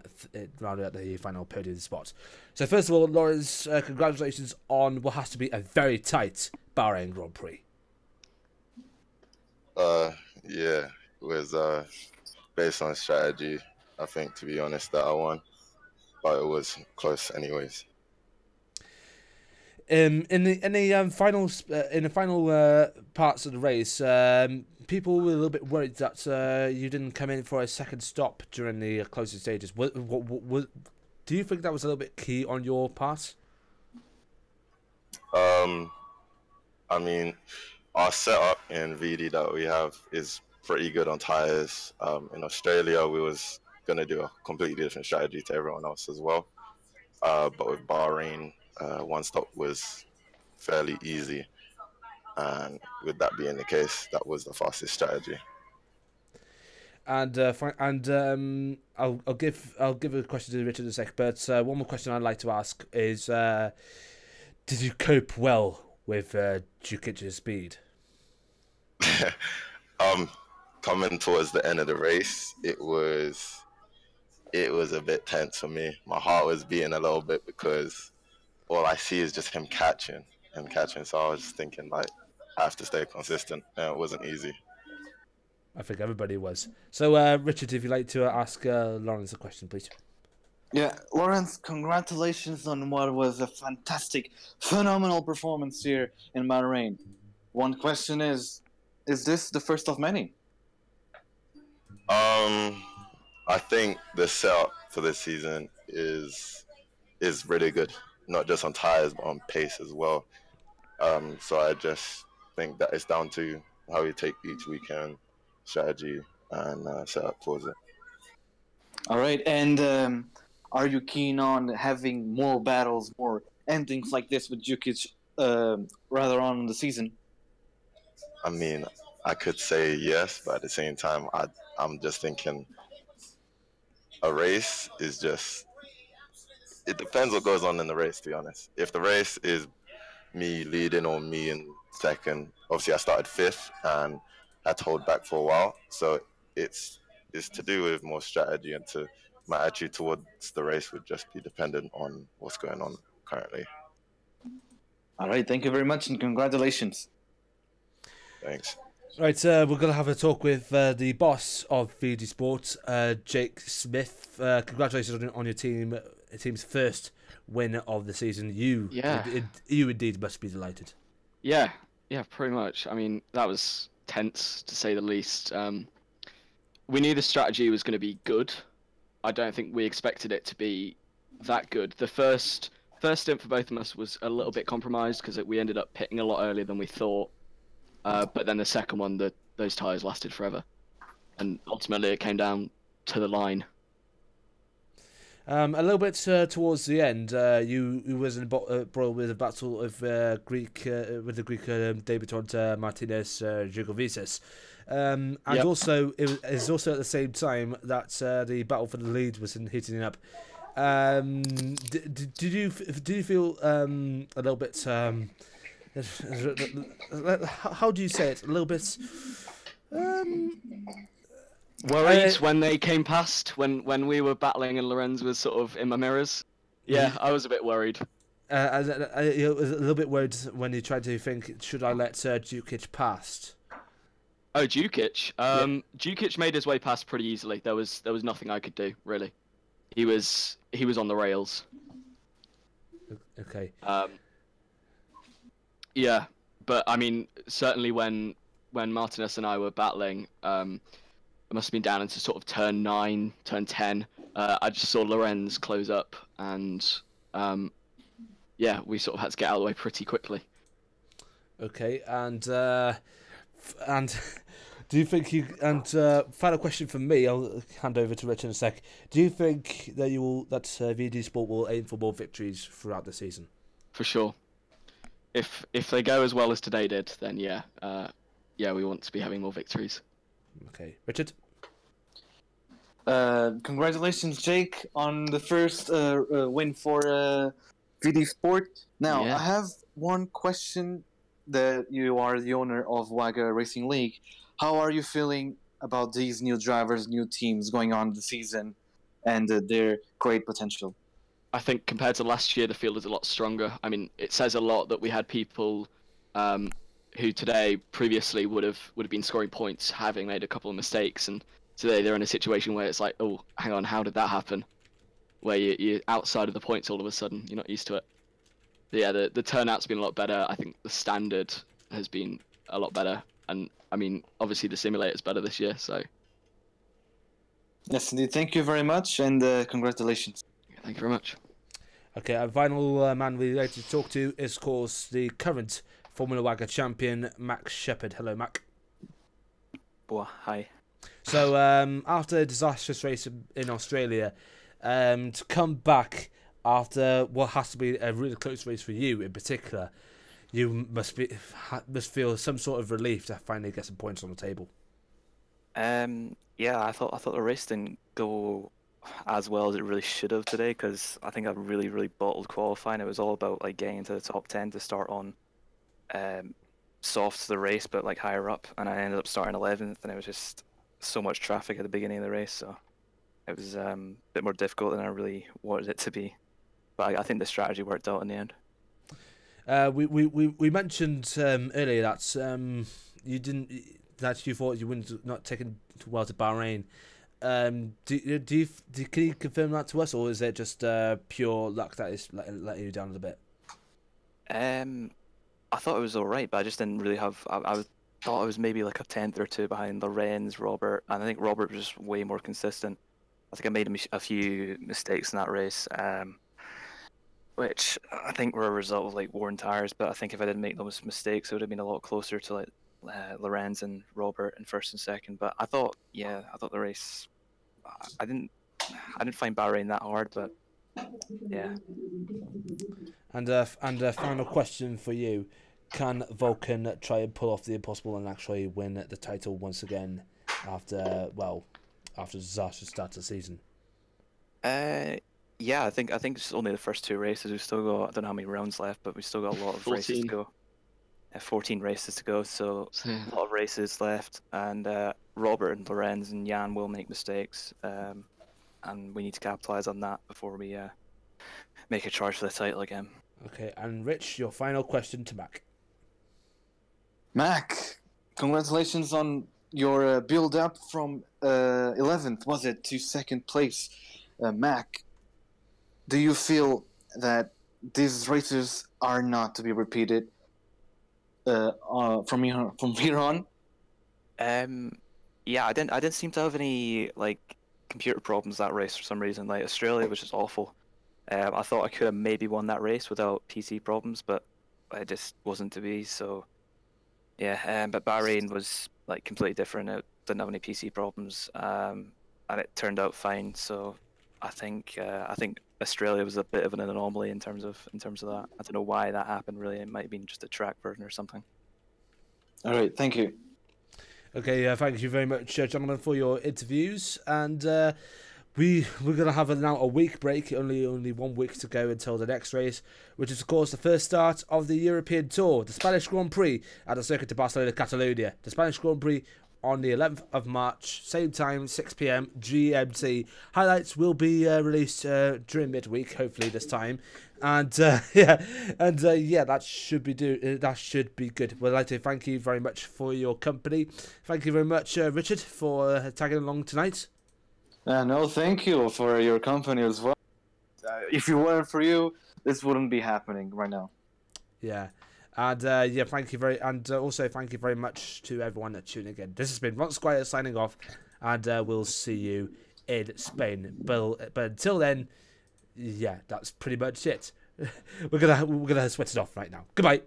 rounding out the final podium spot. So first of all, Lawrence, congratulations on what has to be a very tight Bahrain Grand Prix. Yeah, it was based on strategy, I think, to be honest, that I won, but it was close anyways. In the final parts of the race, people were a little bit worried that you didn't come in for a second stop during the closing stages. Do you think that was a little bit key on your part? I mean, our setup in VD that we have is pretty good on tires. In Australia, we was going to do a completely different strategy to everyone else as well. But with Bahrain, one stop was fairly easy. And with that being the case, that was the fastest strategy. And I'll give a question to Richard in a sec. But one more question I'd like to ask is, did you cope well with Jukic's speed? Coming towards the end of the race, it was a bit tense for me. My heart was beating a little bit because all I see is just him catching. So I was just thinking, like, I have to stay consistent, and it wasn't easy. I think everybody was. So, Richard, if you'd like to ask Lawrence a question, please. Yeah, Lawrence, congratulations on what was a fantastic, phenomenal performance here in Bahrain. One question is this the first of many? I think the setup for this season is really good, not just on tires, but on pace as well. So I just think that it's down to how you take each weekend, strategy, and set up towards it. All right, and are you keen on having more battles, more endings like this with Jukic rather on in the season? I mean, I could say yes, but at the same time, I'm just thinking a race is just, it depends what goes on in the race, to be honest. If the race is me leading or me in second, obviously I started fifth and had to hold back for a while, so it's to do with more strategy, and my attitude towards the race would just be dependent on what's going on currently. All right, thank you very much and congratulations. Thanks. Right, we're going to have a talk with the boss of VD Sports, Jake Smith. Congratulations on your team's first win of the season. You indeed must be delighted. Yeah, pretty much. I mean, that was tense, to say the least. We knew the strategy was going to be good. I don't think we expected it to be that good. The first stint for both of us was a little bit compromised because we ended up pitting a lot earlier than we thought. But then the second one, those tyres lasted forever. And ultimately it came down to the line. A little bit towards the end, you was embroiled with a battle of the Greek debutant Martinez Jugovicis. Also, it was also at the same time that the battle for the lead was heating up. Did you feel a little bit? How do you say it? A little bit. Worried when they came past, when we were battling and Lorenz was sort of in my mirrors. Yeah, I was a bit worried. I was a little bit worried when you tried to think, should I let Jukic past? Oh, Jukic. Jukic made his way past pretty easily. There was nothing I could do, really. He was on the rails. Okay. Yeah, but I mean, certainly when Martinez and I were battling, it must have been down into sort of turn 9, turn 10. I just saw Lorenz close up, and yeah, we sort of had to get out of the way pretty quickly. Okay, and do you think you? And final question from me. I'll hand over to Rich in a sec. Do you think that VD Sport will aim for more victories throughout the season? for sure. If they go as well as today did, then yeah, we want to be having more victories. Okay, Richard. Congratulations, Jake, on the first win for VD Sport. Now, Yeah. I have one question. That you are the owner of Waga Racing League. How are you feeling about these new drivers, new teams going on the season, and their great potential? I think compared to last year, the field is a lot stronger. I mean, it says a lot that we had people who today previously would have been scoring points, having made a couple of mistakes, and today they're in a situation where it's like, oh, hang on, how did that happen? Where you're outside of the points all of a sudden, you're not used to it. But yeah, the turnout's been a lot better. I think the standard has been a lot better, and I mean, obviously the simulator's better this year, so. Yes, indeed. Thank you very much, and congratulations. Thank you very much. Okay, our final man we'd like to talk to is, of course, the current Formula Waga champion, Max Shepherd. Hello, Mac. Boah, hi. So, after a disastrous race in Australia, to come back after what has to be a really close race for you in particular, you must feel some sort of relief to finally get some points on the table. Yeah, I thought the race didn't go as well as it really should have today, because I think I really bottled qualifying. It was all about like getting into the top 10 to start on soft the race, but like higher up, and I ended up starting 11th, and it was just so much traffic at the beginning of the race, so it was a bit more difficult than I really wanted it to be. But I think the strategy worked out in the end. We mentioned earlier that you thought you wouldn't not taken well to Bahrain. Can you confirm that to us, or is it just pure luck that is letting you down a bit? I thought it was alright, but I just didn't really have. I thought I was maybe like a 10th or 2 behind Lorenz, Robert, and I think Robert was just way more consistent. I think I made a few mistakes in that race, which I think were a result of like worn tires. But I think if I didn't make those mistakes, it would have been a lot closer to like Lorenz and Robert in first and second. But I thought the race. I didn't find Bahrain that hard, but yeah. And a final question for you: can Vulcan try and pull off the impossible and actually win the title once again after a disastrous start to the season? Yeah, I think it's only the first 2 races. We've still got, I don't know how many rounds left, but we've still got a lot of races to go. 14 races to go, so a lot of races left. And Robert and Lorenz and Jan will make mistakes, and we need to capitalise on that before we make a charge for the title again. Okay, and Rich, your final question to Mac. Mac, congratulations on your build-up from 11th, was it, to 2nd place. Mac, do you feel that these races are not to be repeated from here on? Yeah, I didn't seem to have any like computer problems that race for some reason. Like Australia was just awful. I thought I could have maybe won that race without PC problems, but it just wasn't to be. So yeah, but Bahrain was like completely different. It didn't have any PC problems, and it turned out fine. So I think Australia was a bit of an anomaly in terms of that. I don't know why that happened. Really, it might have been just a track burden or something. All right, thank you. Okay, thank you very much, gentlemen, for your interviews. And we're going to have now a week break, only 1 week to go until the next race, which is, of course, the first start of the European Tour, the Spanish Grand Prix at the Circuit de Barcelona, Catalonia. The Spanish Grand Prix on the 11th of March, same time, 6 p.m. GMT. Highlights will be released during midweek, hopefully this time. And that should be good. We'd like to thank you very much for your company. Thank you very much, Richard, for tagging along tonight. No, thank you for your company as well. If it weren't for you, this wouldn't be happening right now. Yeah. And thank you also thank you very much to everyone that tuned in. This has been Ron Squire signing off, and we'll see you in Spain. But until then, yeah, that's pretty much it. We're gonna sweat it off right now. Goodbye.